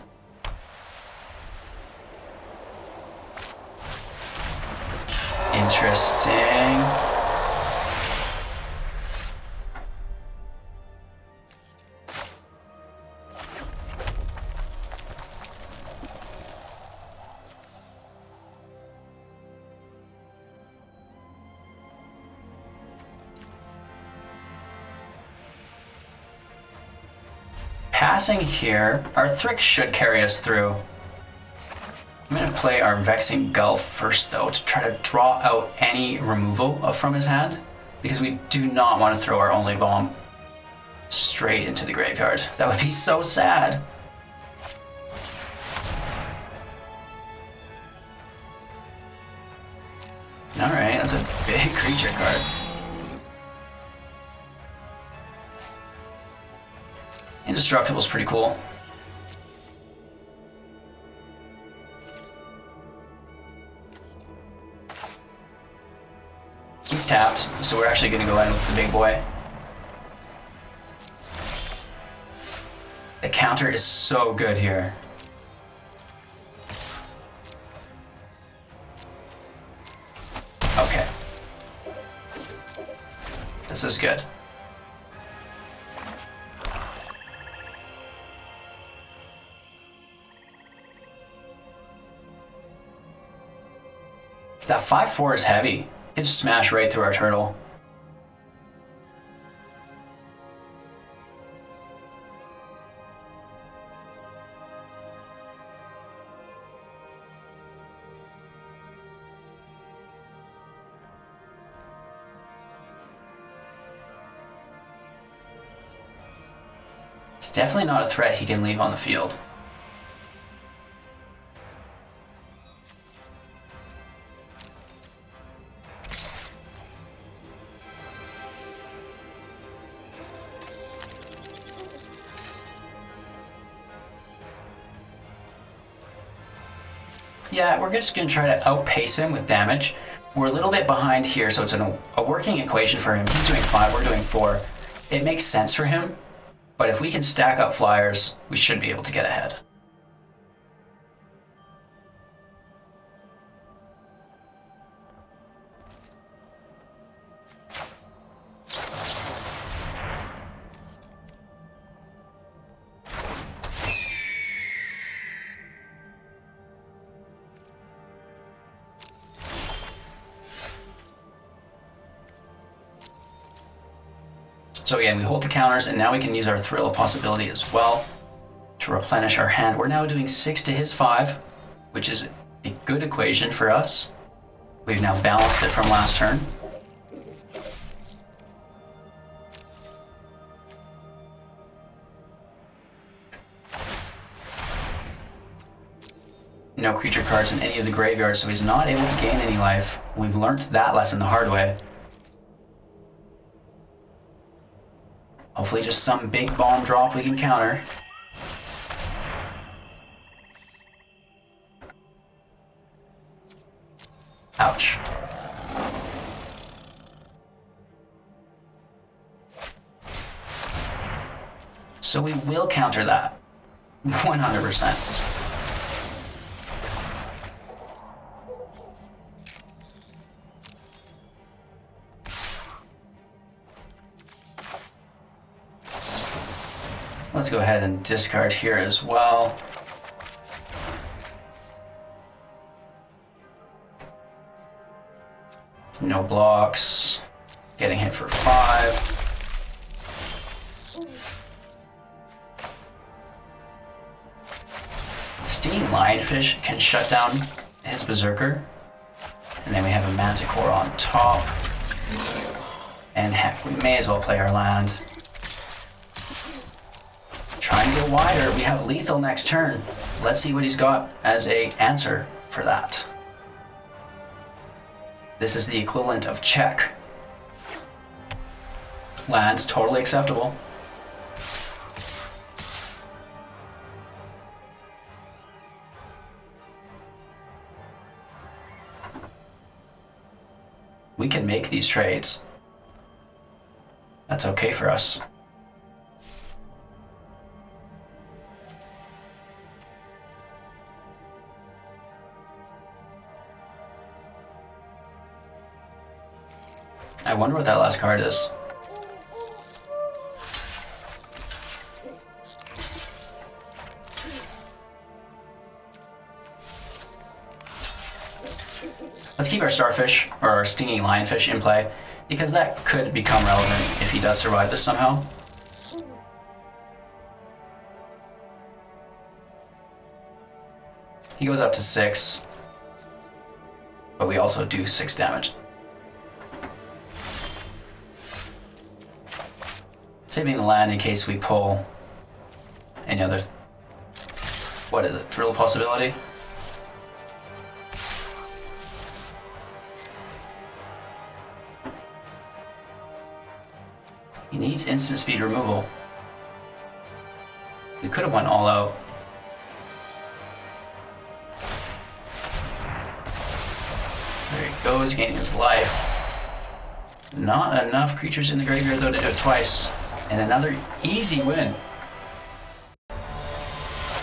Interesting. Passing here, our Thryx should carry us through. I'm going to play our Vexing Gull first though to try to draw out any removal from his hand, because we do not want to throw our only bomb straight into the graveyard. That would be so sad. Alright, that's a big creature card. Indestructible's pretty cool. He's tapped, so we're actually going to go in with the big boy. The counter is so good here. Okay. This is good. That 5/4 is heavy. It just smashed right through our turtle. It's definitely not a threat he can leave on the field. Yeah, we're just going to try to outpace him with damage. We're a little bit behind here, so it's a working equation for him. He's doing 5, we're doing 4. It makes sense for him, but if we can stack up flyers, we should be able to get ahead. So again, we hold the counters, and now we can use our Thrill of Possibility as well to replenish our hand. We're now doing 6 to his 5, which is a good equation for us. We've now balanced it from last turn. no creature cards in any of the graveyards, so he's not able to gain any life. We've learned that lesson the hard way. Hopefully just some big bomb drop we can counter. Ouch. So we will counter that. 100%. Let's go ahead and discard here as well. No blocks. Getting hit for 5. Stinging Lionfish can shut down his Berserker. And then we have a Manticore on top. And heck, we may as well play our land. Trying to go wider. We have lethal next turn. Let's see what he's got as a answer for that. This is the equivalent of check. Land's totally acceptable. We can make these trades. That's okay for us. I wonder what that last card is. Let's keep our Starfish, or our Stinging Lionfish in play, because that could become relevant if he does survive this somehow. He goes up to 6, but we also do 6 damage. Saving the land in case we pull any other, what is it, thrill possibility? He needs instant speed removal. We could have went all out. There he goes, gaining his life. Not enough creatures in the graveyard though to do it twice. And another easy win.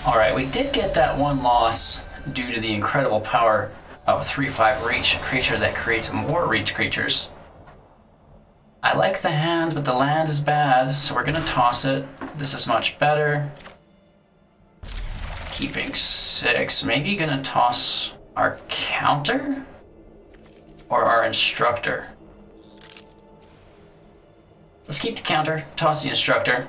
Alright, we did get that one loss due to the incredible power of a 3/5 reach creature that creates more reach creatures. I like the hand, but the land is bad, so we're gonna toss it. This is much better. Keeping 6. Maybe gonna toss our counter? Or our instructor? Let's keep the counter, toss the instructor.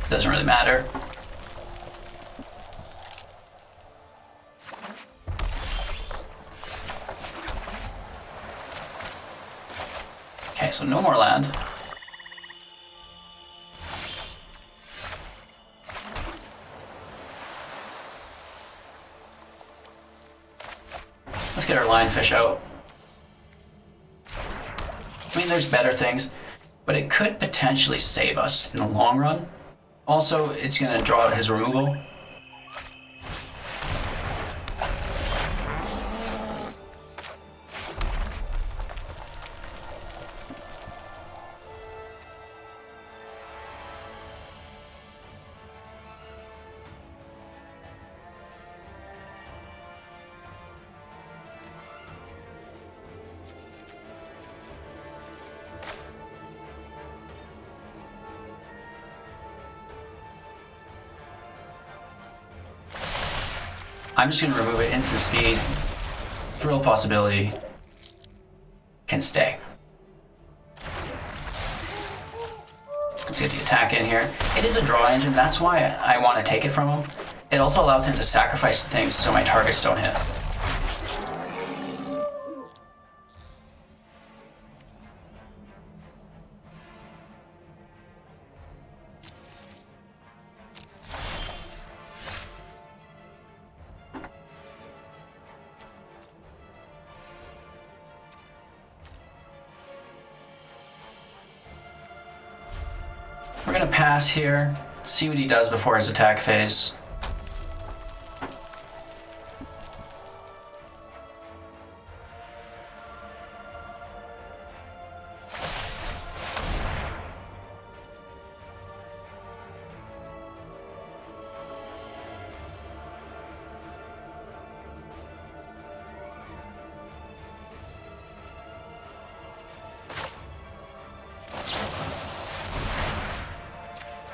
Doesn't really matter. Okay, so no more land. Let's get our lionfish out. I mean, there's better things, but it could potentially save us in the long run. Also, it's going to draw out his removal. I'm just going to remove it. Instant speed. Thrill possibility can stay. Let's get the attack in here. It is a draw engine. That's why I want to take it from him. It also allows him to sacrifice things so my targets don't hit. We're gonna pass here, see what he does before his attack phase.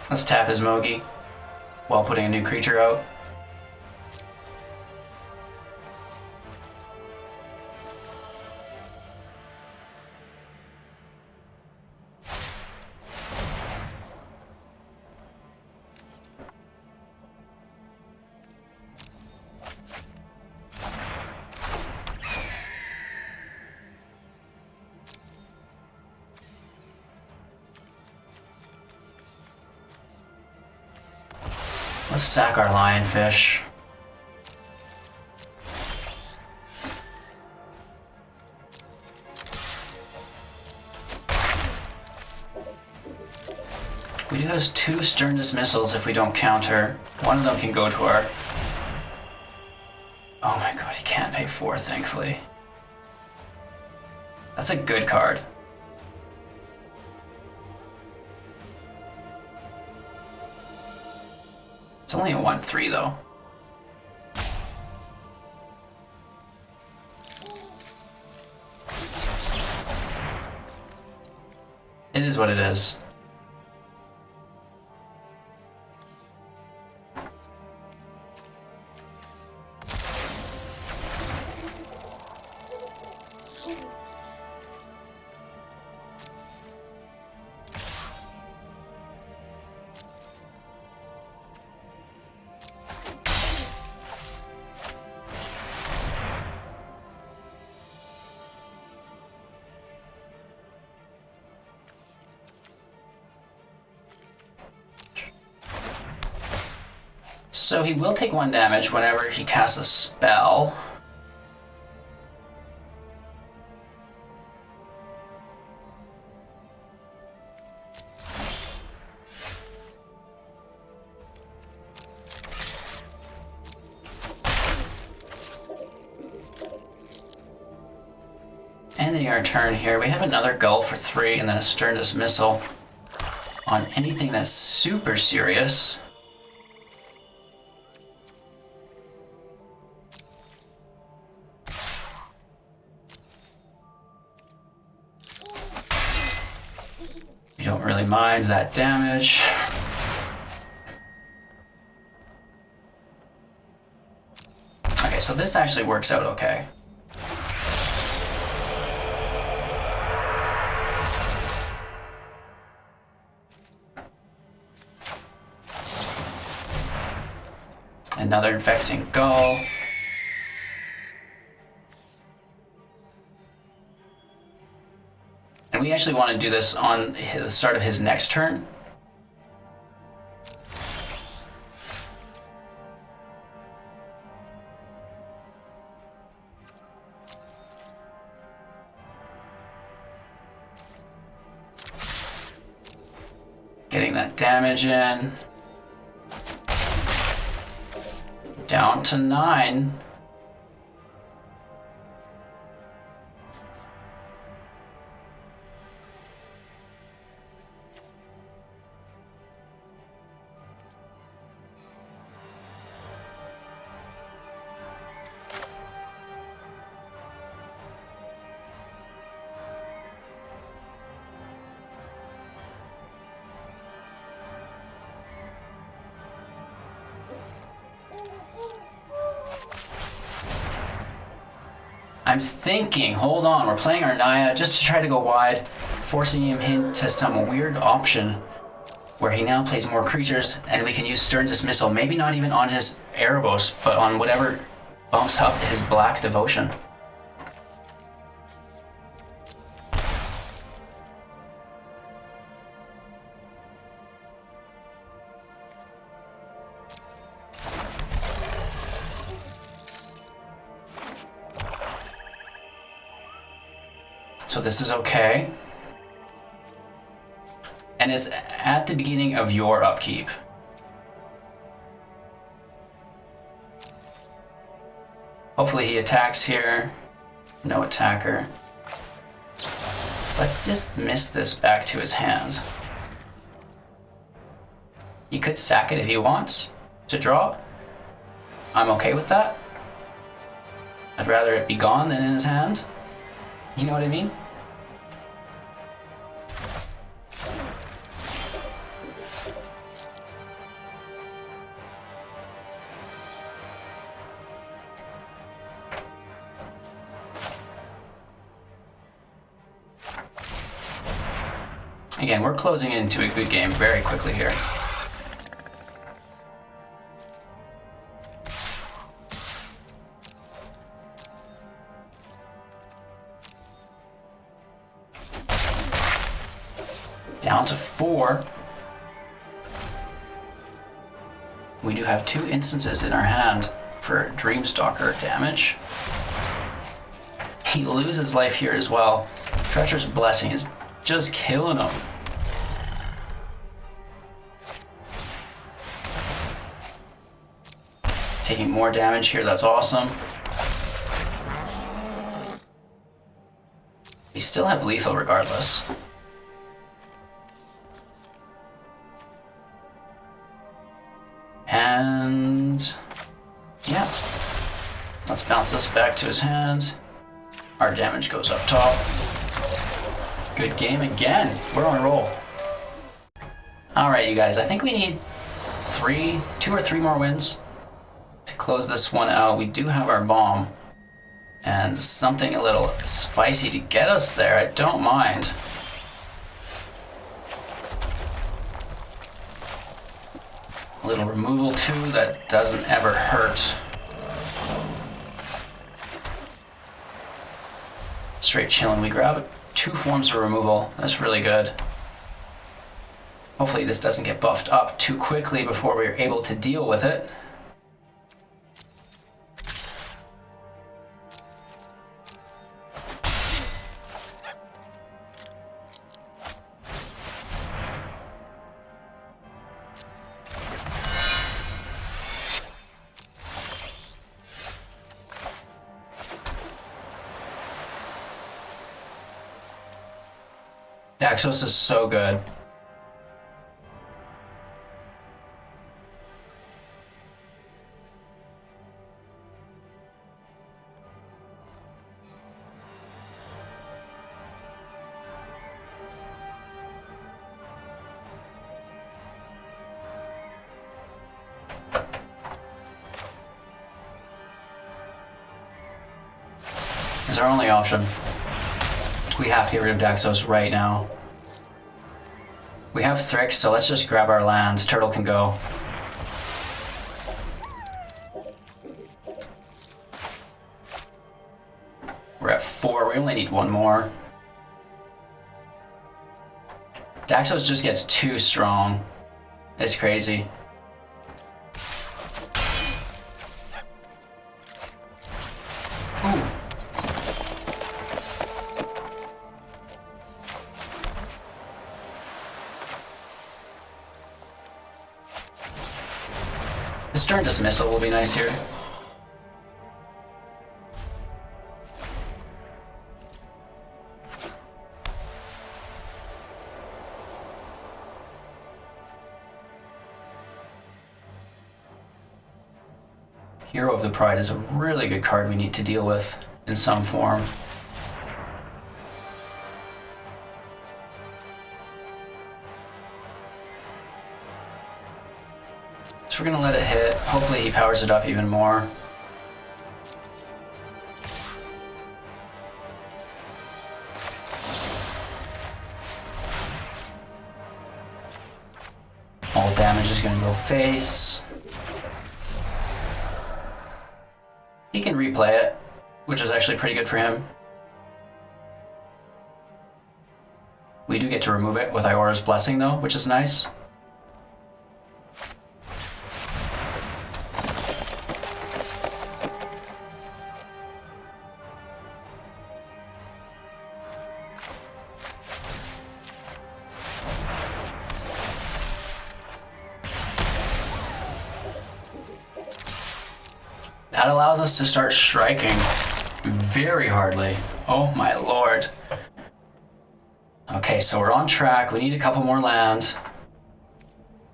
Let's tap his Mogi while putting a new creature out. Let's sack our lionfish. We do have 2 stern dismissals if we don't counter. One of them can go to our... Oh my god, he can't pay 4, thankfully. That's a good card. It's only a 1/3 though. It is what it is. So he will take 1 damage whenever he casts a spell. Ending our turn here, we have another Gull for 3 and then a Stern Dismissal on anything that's super serious. Don't really mind that damage. Okay, so this actually works out okay. Another Vexing Gull. And we actually want to do this on the start of his next turn. Getting that damage in. Down to 9. I'm thinking, hold on, we're playing our Naya just to try to go wide, forcing him into some weird option where he now plays more creatures and we can use Stern Dismissal, maybe not even on his Erebos, but on whatever bumps up his Black Devotion. So this is okay. and is at the beginning of your upkeep. Hopefully he attacks here. No attacker. Let's dismiss this back to his hand. He could sack it if he wants to draw. I'm okay with that. I'd rather it be gone than in his hand. You know what I mean? Again, we're closing into a good game very quickly here. Down to 4. We do have 2 instances in our hand for Dreamstalker damage. He loses life here as well. Treacherous Blessing is just killing him. Taking more damage here, that's awesome. We still have lethal regardless. And yeah, let's bounce this back to his hand. Our damage goes up top. Good game again. We're on a roll. All right, you guys, I think we need 2 or 3 more wins to close this one out. We do have our bomb and something a little spicy to get us there. I don't mind. A little removal too, that doesn't ever hurt. Straight chilling. We grab 2 forms of removal. That's really good. Hopefully this doesn't get buffed up too quickly before we're able to deal with it. Daxos is so good. Is our only option. We have to get rid of Daxos right now. We have Thryx, so let's just grab our land. Turtle can go. We're at 4. We only need 1 more. Daxos just gets too strong. It's crazy. Ooh. This turn dismissal will be nice here. Hero of the Pride is a really good card we need to deal with in some form. So we're gonna let it hit. Hopefully he powers it up even more. All damage is gonna go face. He can replay it, which is actually pretty good for him. We do get to remove it with Iora's Blessing though, which is nice. That allows us to start striking very hardly. Oh my lord. Okay, so we're on track. We need a couple more lands.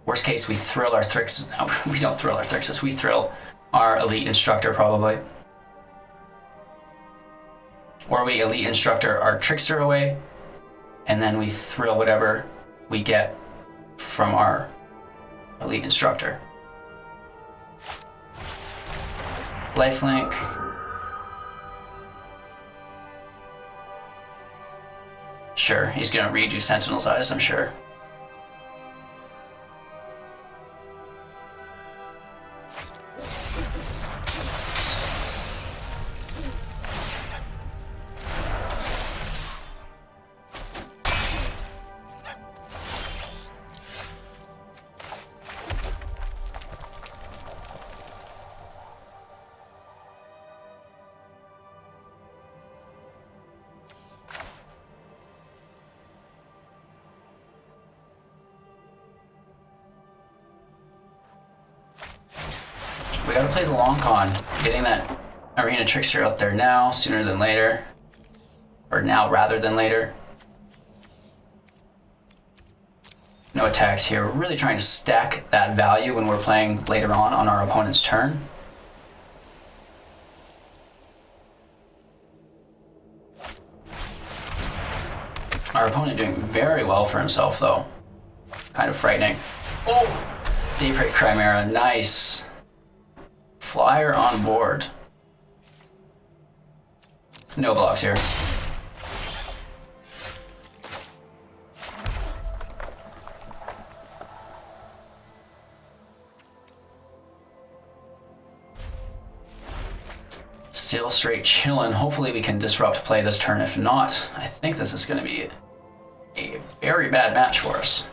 Worst case, we thrill our Thryx. No, we don't thrill our Thryxes. We thrill our Elite Instructor, probably. Or we Elite Instructor our Trickster away, and then we thrill whatever we get from our Elite Instructor. Lifelink. Sure, he's gonna redo Sentinel's Eyes, I'm sure. We gotta play the long con, getting that Arena Trickster out there now, sooner than later. Or now rather than later. No attacks here. We're really trying to stack that value when we're playing later on our opponent's turn. Our opponent doing very well for himself though. Kind of frightening. Oh! Daybreak Chimera, nice. Flyer on board. No blocks here. Still straight chillin'. Hopefully we can disrupt play this turn. If not, I think this is going to be a very bad match for us.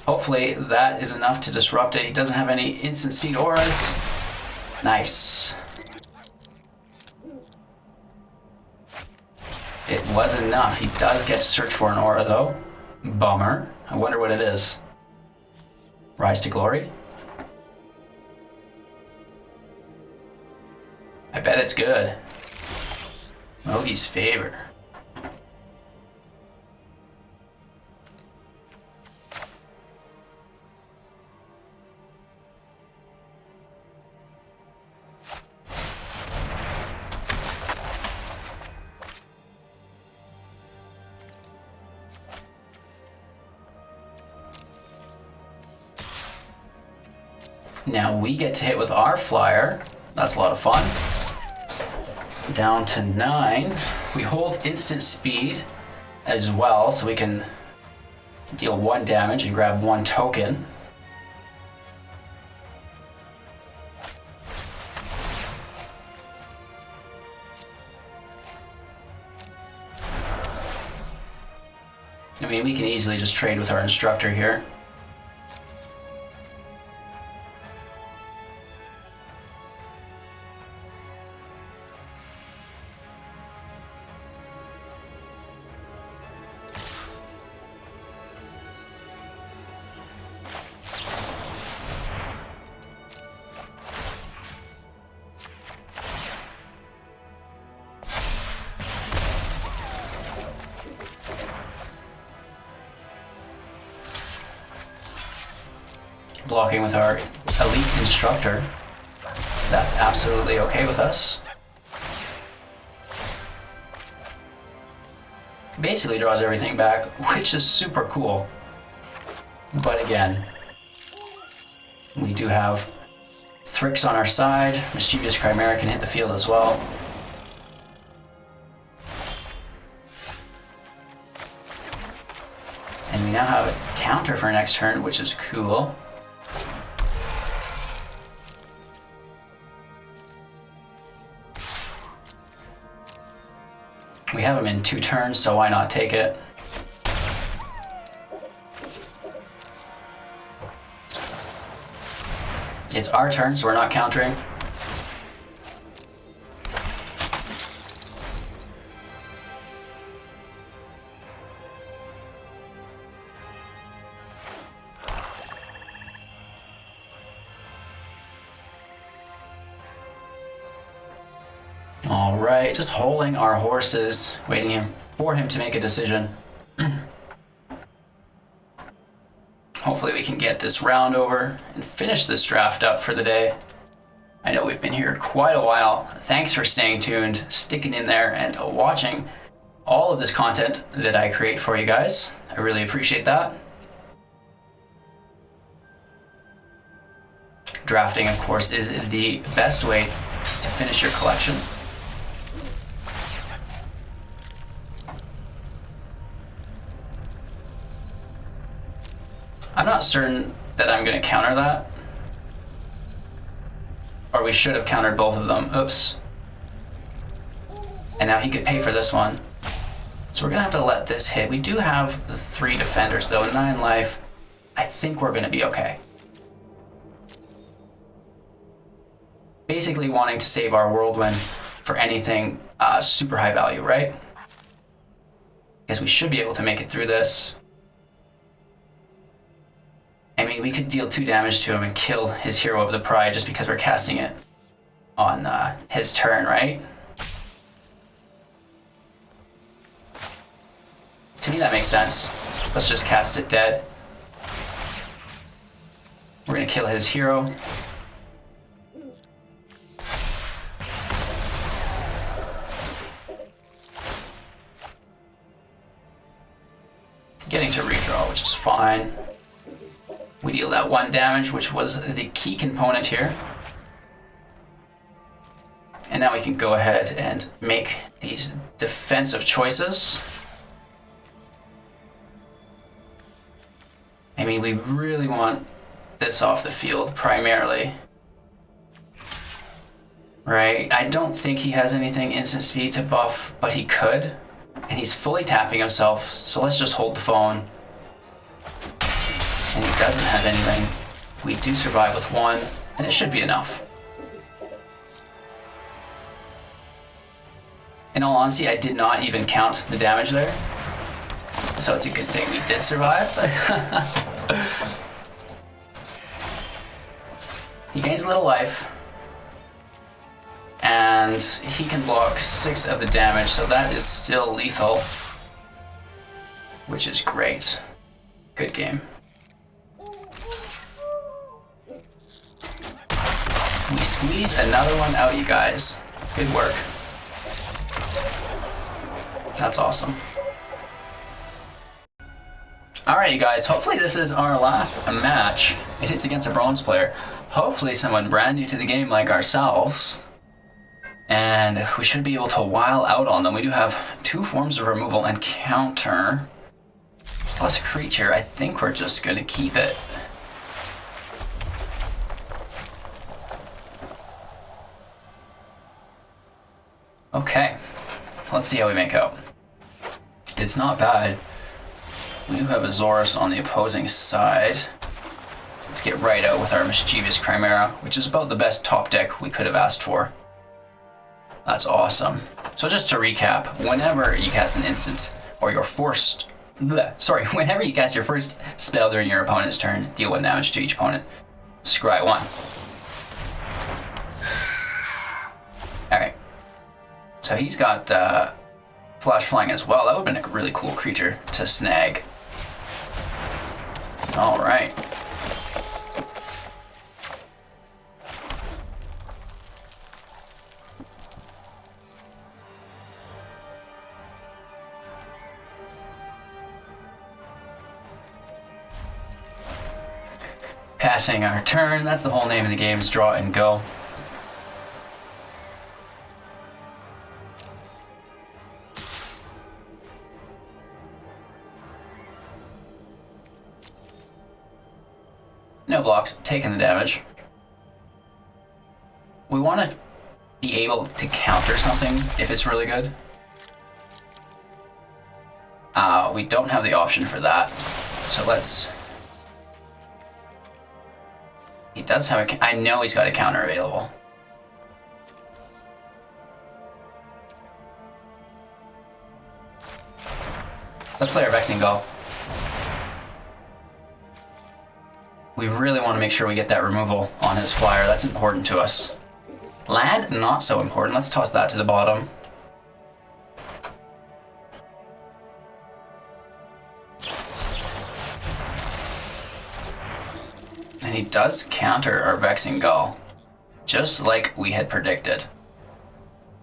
Hopefully that is enough to disrupt it. He doesn't have any instant speed auras. Nice. It was enough. He does get to search for an aura though. Bummer. I wonder what it is. Rise to Glory? I bet it's good. Mogi's Favor. Now we get to hit with our flyer. That's a lot of fun. Down to 9. We hold instant speed as well, so we can deal 1 damage and grab 1 token. I mean, we can easily just trade with our instructor here. Blocking with our Elite Instructor. That's absolutely okay with us. Basically draws everything back, which is super cool. But again, we do have Thryx on our side. Mischievous Chimera can hit the field as well. And we now have a counter for next turn, which is cool. We have him in 2 turns, so why not take it? It's our turn, so we're not countering. All right, just holding our horses, waiting for him to make a decision. Hopefully we can get this round over and finish this draft up for the day. I know we've been here quite a while. Thanks for staying tuned, sticking in there, and watching all of this content that I create for you guys. I really appreciate that. Drafting, of course, is the best way to finish your collection. I'm not certain that I'm going to counter that. Or we should have countered both of them. Oops. And now he could pay for this one. So we're going to have to let this hit. We do have the 3 defenders, though. 9 life. I think we're going to be okay. Basically wanting to save our whirlwind for anything super high value, right? Because we should be able to make it through this. I mean, we could deal 2 damage to him and kill his Hero of the Pride just because we're casting it on his turn, right? To me, that makes sense. Let's just cast it dead. We're going to kill his hero. Getting to redraw, which is fine. We deal that 1 damage, which was the key component here. And now we can go ahead and make these defensive choices. I mean, we really want this off the field primarily. Right? I don't think he has anything instant speed to buff, but he could. And he's fully tapping himself, so let's just hold the phone. And he doesn't have anything. We do survive with 1, and it should be enough. In all honesty, I did not even count the damage there. So it's a good thing we did survive. He gains a little life. And he can block 6 of the damage, so that is still lethal. Which is great. Good game. We squeeze another one out, you guys. Good work. That's awesome. Alright, you guys, hopefully this is our last match. It is against a bronze player. Hopefully someone brand new to the game like ourselves. And we should be able to while out on them. We do have 2 forms of removal and counter. Plus creature, I think we're just going to keep it. Okay, let's see how we make out. It's not bad. We do have Azorius on the opposing side. Let's get right out with our Mischievous Chimera, which is about the best top deck we could have asked for. That's awesome. So just to recap, whenever you cast an instant, or your forced... whenever you cast your first spell during your opponent's turn, deal 1 damage to each opponent. Scry 1. Alright. So he's got Flash Flying as well. That would have been a really cool creature to snag. Alright. Passing our turn, that's the whole name of the game, is draw and go. No blocks, taking the damage. We want to be able to counter something if it's really good. We don't have the option for that, so let's... He does have a... I know he's got a counter available. Let's play our Vexing Gull. We really want to make sure we get that removal on his flyer. That's important to us. Land, not so important. Let's toss that to the bottom. And he does counter our Vexing Gull, just like we had predicted.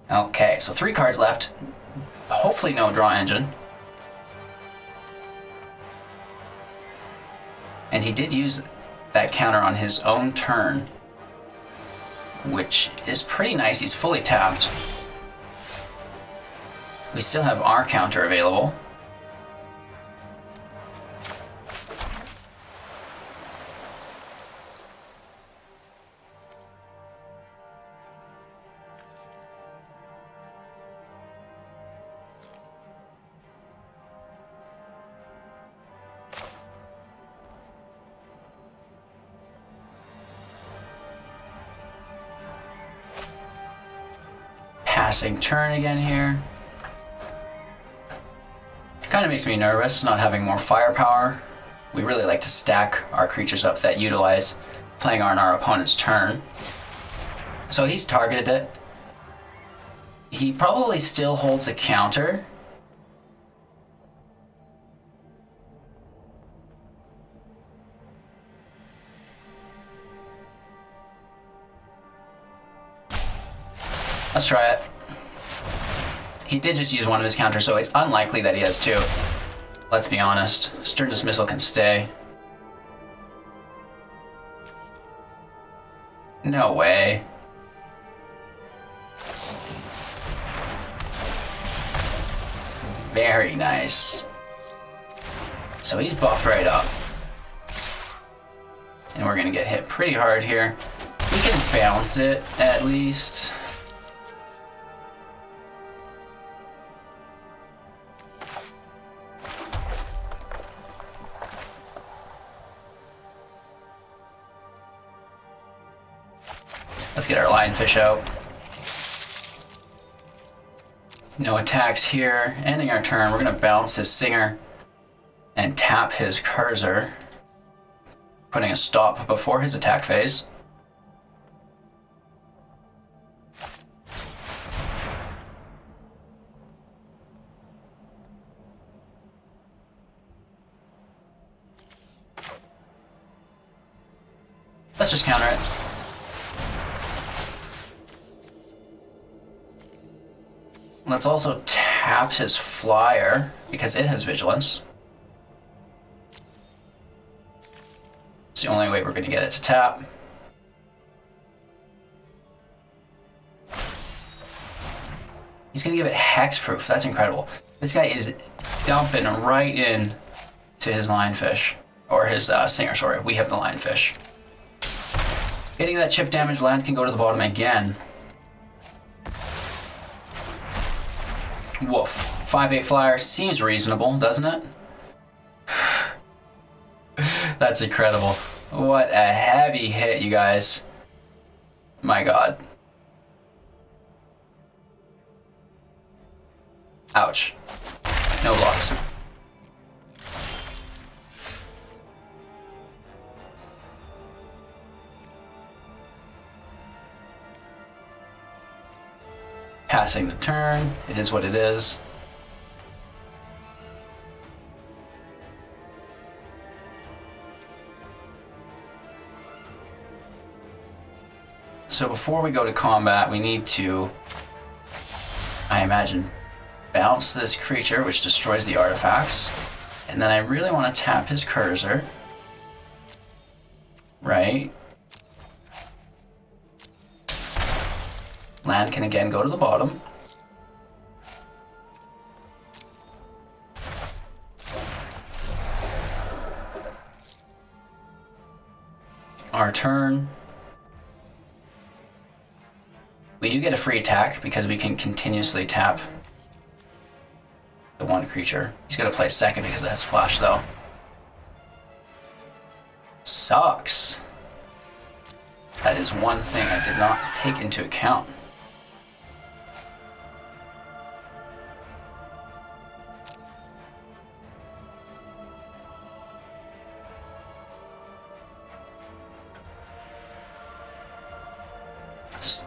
Okay, so 3 cards left. Hopefully no draw engine. And he did use that counter on his own turn, which is pretty nice. He's fully tapped. We still have our counter available. Passing turn again here. Kind of makes me nervous not having more firepower. We really like to stack our creatures up that utilize playing on our opponent's turn. So he's targeted it. He probably still holds a counter. Let's try it. He did just use one of his counters, so it's unlikely that he has 2. Let's be honest. Stern Dismissal can stay. No way. Very nice. So he's buffed right up. And we're gonna get hit pretty hard here. We can bounce it, at least. Let's get our lionfish out. No attacks here. Ending our turn, we're gonna bounce his Singer and tap his Cursor, putting a stop before his attack phase. Let's just counter it. Let's also tap his Flyer, because it has Vigilance. It's the only way we're going to get it to tap. He's going to give it Hexproof. That's incredible. This guy is dumping right in to his Lionfish. Or his Singer, sorry. We have the Lionfish. Getting that chip damage, land can go to the bottom again. Woof. 5/8 flyer seems reasonable, doesn't it? That's incredible. What a heavy hit, you guys. My god. Ouch. No blocks. Passing the turn, it is what it is. So before we go to combat, we need to, I imagine, bounce this creature, which destroys the artifacts. And then I really want to tap his Cursor. Right? Land can again go to the bottom. Our turn. We do get a free attack because we can continuously tap the one creature. He's gonna play second because it has flash though. Sucks. That is one thing I did not take into account.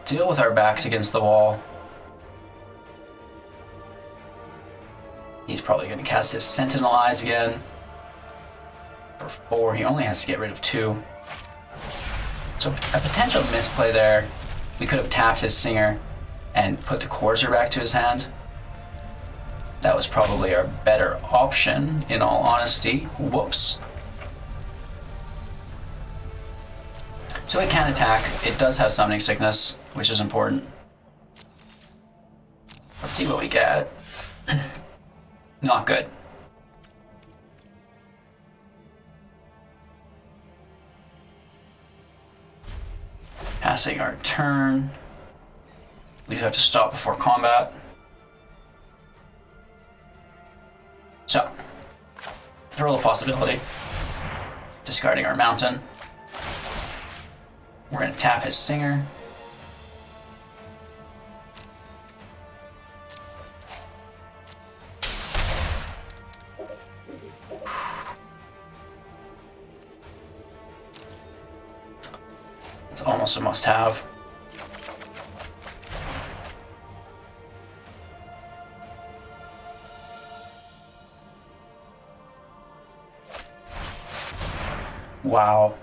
still with our backs against the wall. He's probably going to cast his Sentinel Eyes again. For 4, he only has to get rid of 2. So a potential misplay there. We could have tapped his Singer and put the Courser back to his hand. That was probably our better option, in all honesty. Whoops. So it can attack. It does have Summoning Sickness, which is important. Let's see what we get. Not good. Passing our turn. We do have to stop before combat. So, throw a possibility. Discarding our mountain. We're going to tap his Singer. It's almost a must-have. Wow.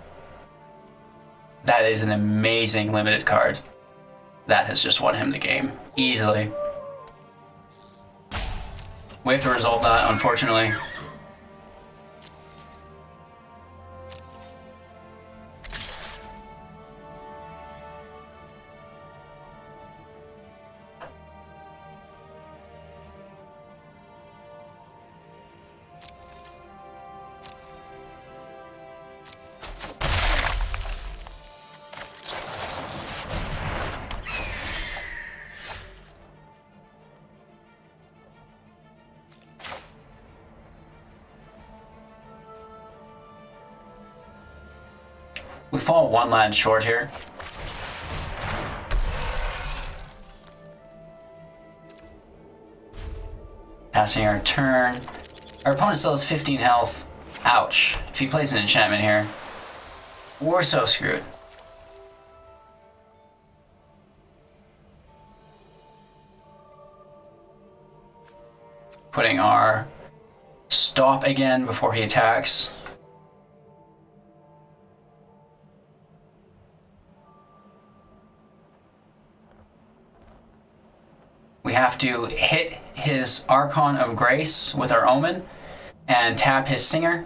That is an amazing limited card. That has just won him the game. Easily. We have to resolve that, unfortunately. We fall 1 land short here. Passing our turn. Our opponent still has 15 health. Ouch. If he plays an enchantment here, we're so screwed. Putting our stop again before he attacks. We have to hit his Archon of Grace with our Omen and tap his Singer.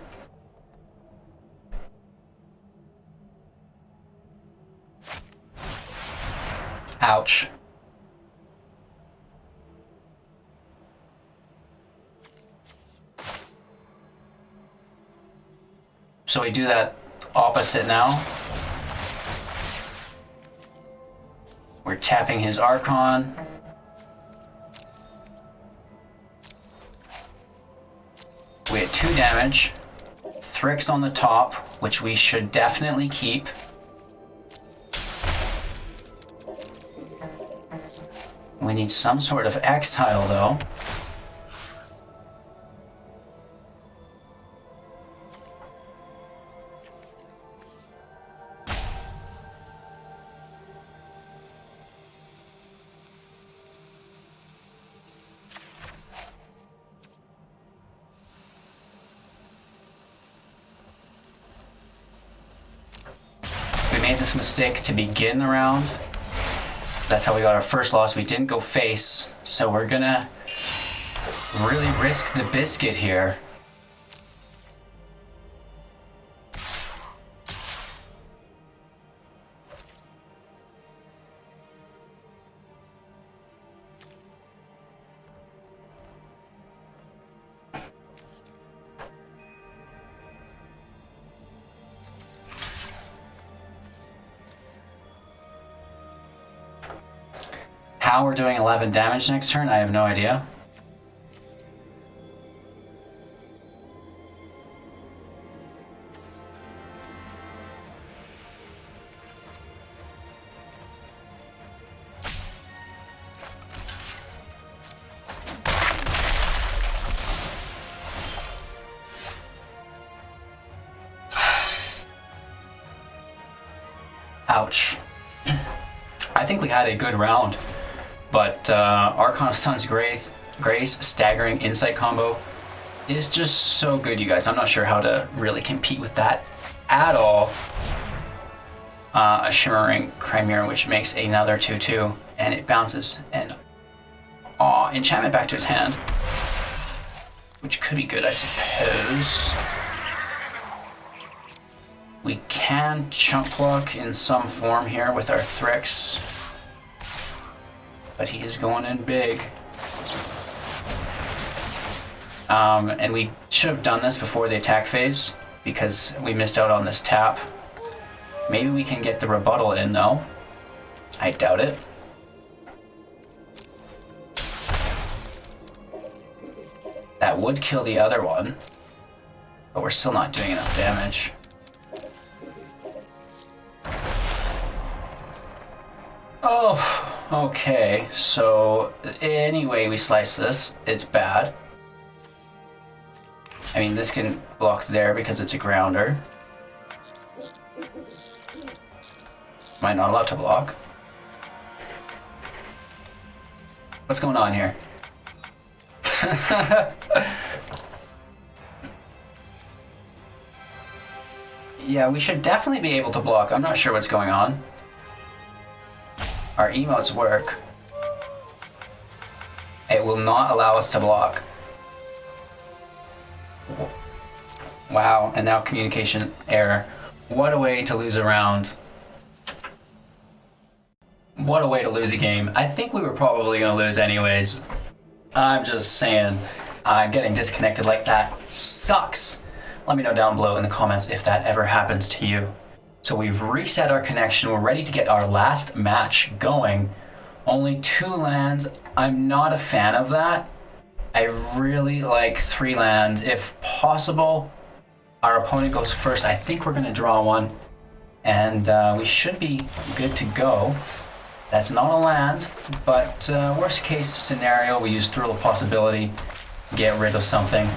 Ouch. So we do that opposite now. We're tapping his Archon. We had 2 damage. Thryx on the top, which we should definitely keep. We need some sort of exile though. We made this mistake to begin the round. That's how we got our first loss. We didn't go face, so we're gonna really risk the biscuit here. How we're doing 11 damage next turn, I have no idea. Ouch. I think we had a good round, but Archon of Sun's Grace Staggering Insight combo is just so good, you guys. I'm not sure how to really compete with that at all. A Shimmering Chimera, which makes another 2/2, and it bounces an enchantment back to his hand, which could be good, I suppose. We can chunk block in some form here with our Thryx, but he is going in big. And we should have done this before the attack phase because we missed out on this tap. Maybe we can get the rebuttal in though. I doubt it. That would kill the other one, but we're still not doing enough damage. Oh, okay. So anyway we slice this, it's bad. I mean, this can block there because it's a grounder. Am I not allowed to block? What's going on here? Yeah, we should definitely be able to block. I'm not sure what's going on. Our emotes work. It will not allow us to block. Wow, and now communication error. What a way to lose a round. What a way to lose a game. I think we were probably going to lose anyways. I'm just saying, getting disconnected like that sucks. Let me know down below in the comments if that ever happens to you. So we've reset our connection. We're ready to get our last match going. Only 2 lands. I'm not a fan of that. I really like 3 land. If possible, our opponent goes first. I think we're going to draw one. And we should be good to go. That's not a land, but worst case scenario, we use Thrill of Possibility, get rid of something.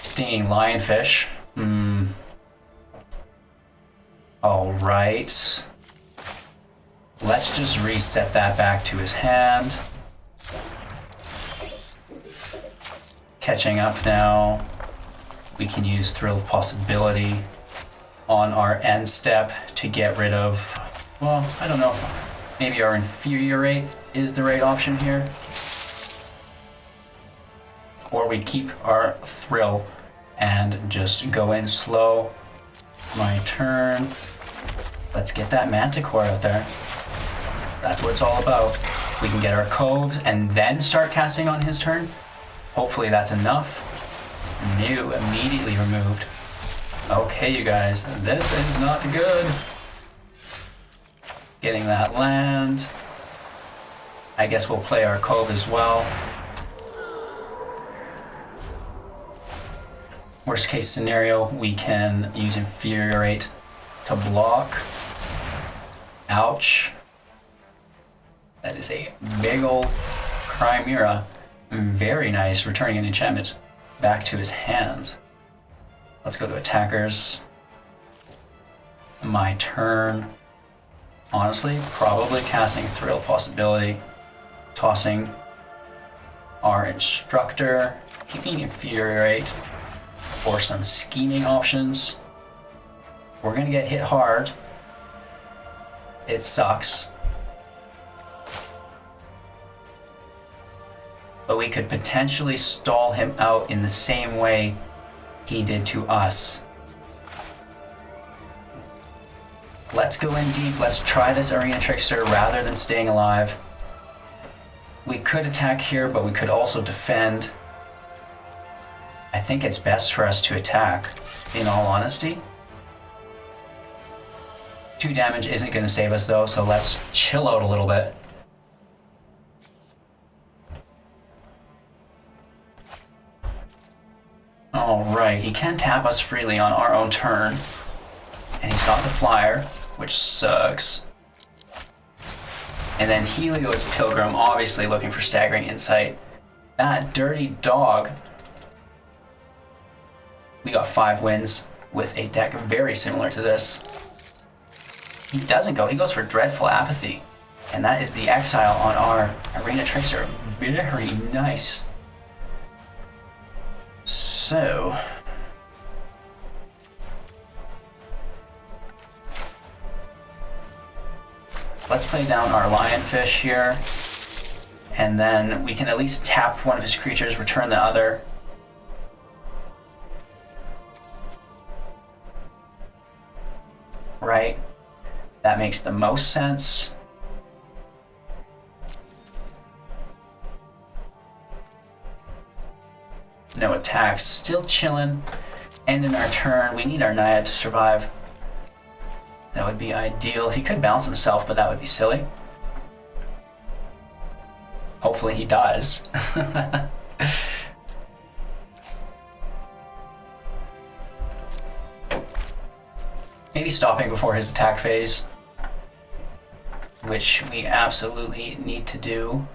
Stinging Lionfish. Alright. Let's just reset that back to his hand. Catching up now. We can use Thrill of Possibility on our end step to get rid of, well, I don't know if maybe our Infuriate is the right option here. Or we keep our Thrill and just go in slow. My turn. Let's get that Manticore out there. That's what it's all about. We can get our Coves and then start casting on his turn. Hopefully that's enough. New, immediately removed. Okay, you guys, this is not good. Getting that land. I guess we'll play our Cove as well. Worst case scenario, we can use Infuriate to block. Ouch. That is a big ol' Chimera. Very nice, returning an enchantment back to his hand. Let's go to attackers. My turn. Honestly, probably casting Thrill Possibility. Tossing our Instructor. Keeping Infuriate for some scheming options. We're gonna get hit hard. It sucks. But we could potentially stall him out in the same way he did to us. Let's go in deep. Let's try this Arena Trickster rather than staying alive. We could attack here, but we could also defend. I think it's best for us to attack, in all honesty. 2 damage isn't going to save us though, so let's chill out a little bit. Alright, he can tap us freely on our own turn. And he's got the flyer, which sucks. And then Heliod's Pilgrim, obviously looking for Staggering Insight. That dirty dog. We got 5 wins with a deck very similar to this. He doesn't go. He goes for Dreadful Apathy. And that is the exile on our Arena Trickster. Very nice. So... let's play down our Lionfish here. And then we can at least tap one of his creatures, return the other. Right? That makes the most sense. No attacks, still chilling. End in our turn. We need our Naiad to survive. That would be ideal. He could bounce himself, but that would be silly. Hopefully he does. Maybe stopping before his attack phase, which we absolutely need to do.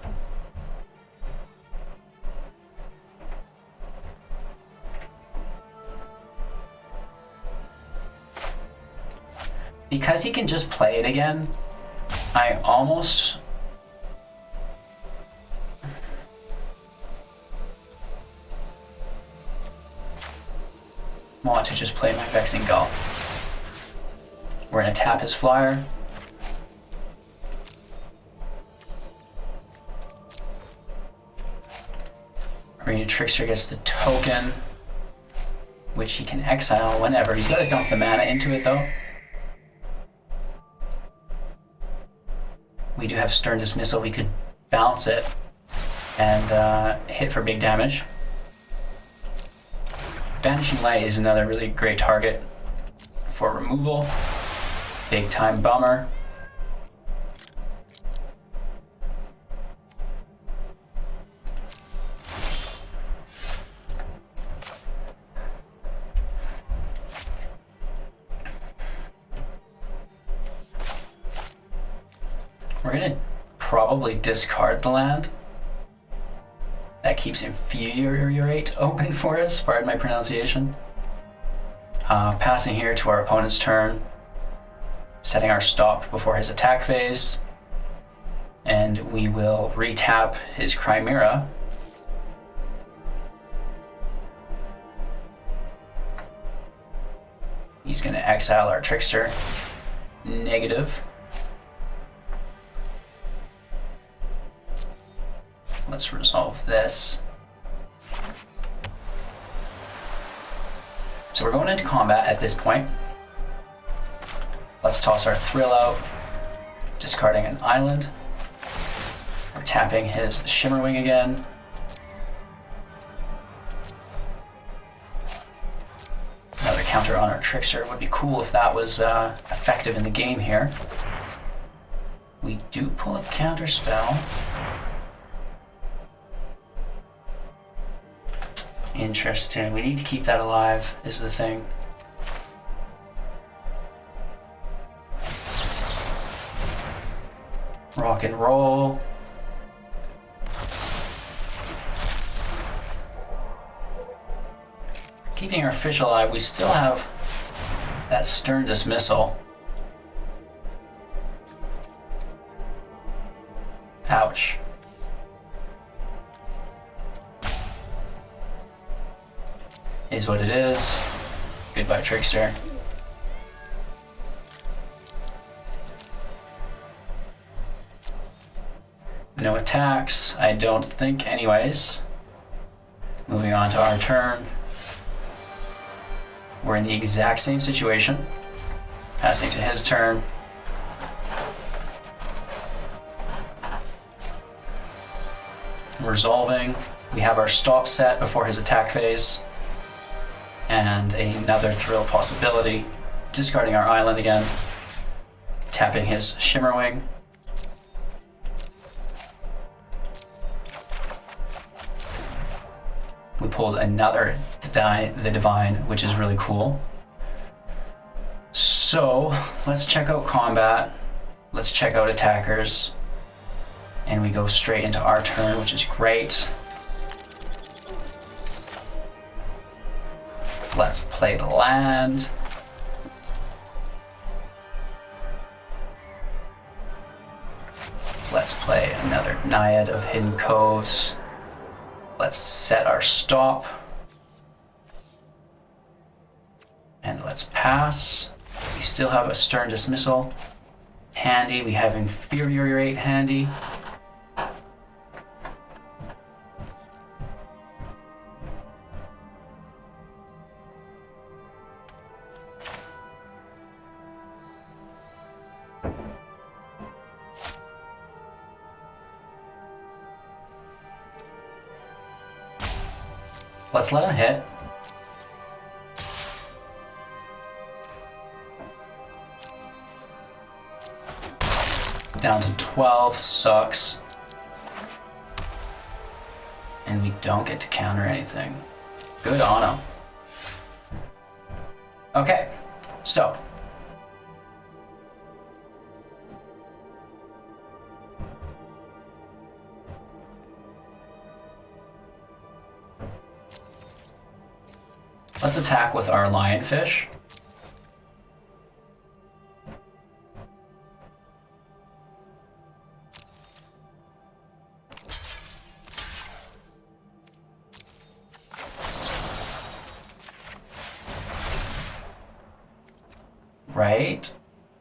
Because he can just play it again, I almost want to just play my Vexing Gull. We're going to tap his flyer. Arena Trickster gets the token, which he can exile whenever. He's got to dump the mana into it though. We do have Stern Dismissal. We could bounce it and hit for big damage. Banishing Light is another really great target for removal. Big time bummer. We're gonna probably discard the land. That keeps Infuriate open for us, pardon my pronunciation. Passing here to our opponent's turn, setting our stop before his attack phase, and we will retap his Chimera. He's gonna exile our Trickster. Negative. Let's resolve this. So we're going into combat at this point. Let's toss our Thrill out, discarding an island. We're tapping his Shimmerwing again. Another counter on our Trickster. It would be cool if that was effective in the game here. We do pull a counter spell. Interesting. We need to keep that alive, is the thing. Rock and roll. Keeping our fish alive, we still have that Stern Dismissal. Ouch. Is what it is. Goodbye, Trickster. No attacks, I don't think anyways. Moving on to our turn. We're in the exact same situation. Passing to his turn. Resolving. We have our stop set before his attack phase. And another Thrill possibility. Discarding our island again. Tapping his Shimmerwing. We pulled another the Divine, which is really cool. So let's check out combat. Let's check out attackers. And we go straight into our turn, which is great. Let's play the land. Let's play another Naiad of Hidden Coves. Let's set our stop. And let's pass. We still have a Stern Dismissal handy. We have Infuriate handy. Let's let him hit. Down to 12, sucks. And we don't get to counter anything. Good on him. Okay, so. Let's attack with our Lionfish. Right?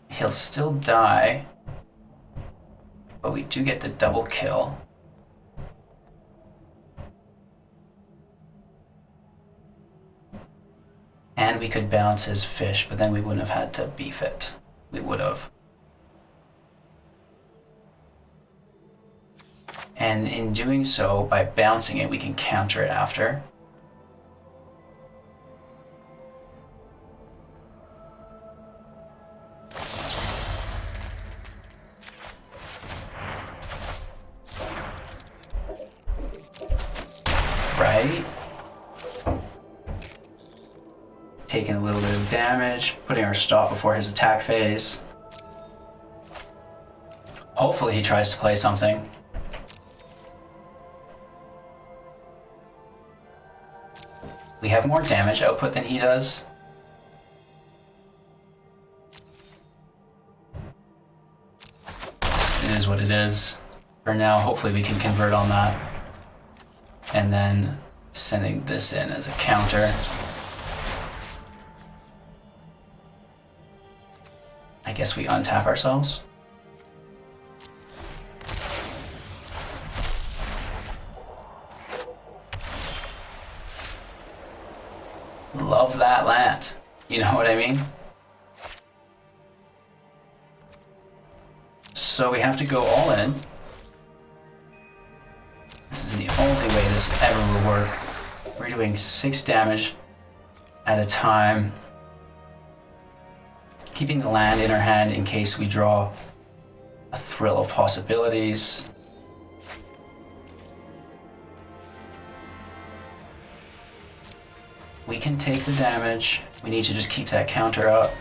He'll still die, but we do get the double kill. And we could bounce his fish, but then we wouldn't have had to beef it. We would have. And in doing so, by bouncing it, we can counter it after. Right? Taking a little bit of damage, putting our stop before his attack phase. Hopefully he tries to play something. We have more damage output than he does. It is what it is. For now, hopefully we can convert on that. And then sending this in as a counter. I guess we untap ourselves. Love that land. You know what I mean? So we have to go all in. This is the only way this ever will work. We're doing 6 damage at a time. Keeping the land in our hand in case we draw a Thrill of Possibilities. We can take the damage. We need to just keep that counter up.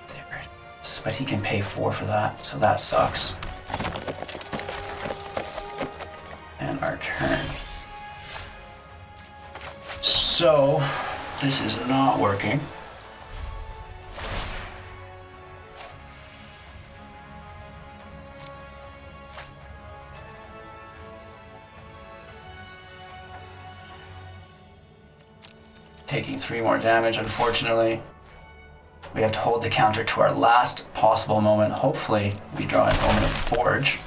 There it is. But he can pay 4 for that, so that sucks. And our turn. So, this is not working. Taking 3 more damage, unfortunately. We have to hold the counter to our last possible moment. Hopefully, we draw an Omen of Forge.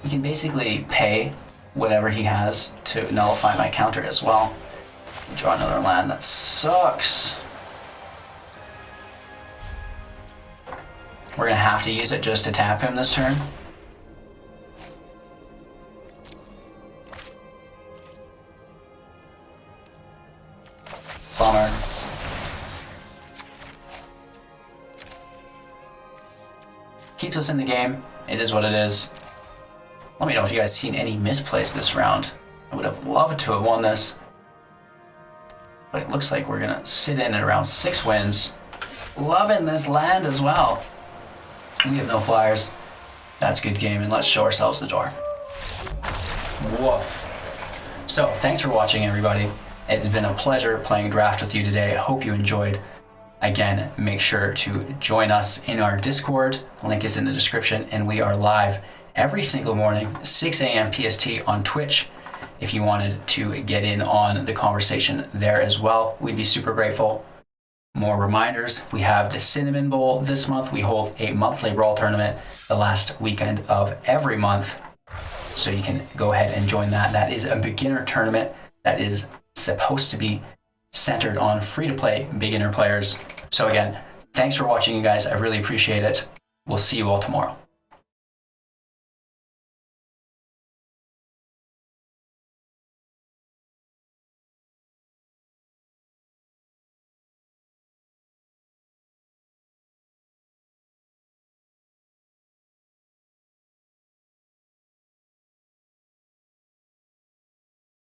We can basically pay whatever he has to nullify my counter as well. We draw another land. That sucks. We're gonna have to use it just to tap him this turn. Bummer. Keeps us in the game. It is what it is. Let me know if you guys seen any misplays this round. I would have loved to have won this. But it looks like we're gonna sit in at around 6 wins. Loving this land as well. We have no flyers. That's good game, and let's show ourselves the door. Woof. So thanks for watching, everybody. It's been a pleasure playing draft with you today. I hope you enjoyed. Again, make sure to join us in our Discord. The link is in the description, and we are live every single morning, 6 a.m. PST on Twitch. If you wanted to get in on the conversation there as well, we'd be super grateful. More reminders, we have the Cinnamon Bowl this month. We hold a monthly Brawl tournament the last weekend of every month. So you can go ahead and join that. That is a beginner tournament that is supposed to be centered on free-to-play beginner players. So again, thanks for watching, you guys. I really appreciate it. We'll see you all tomorrow.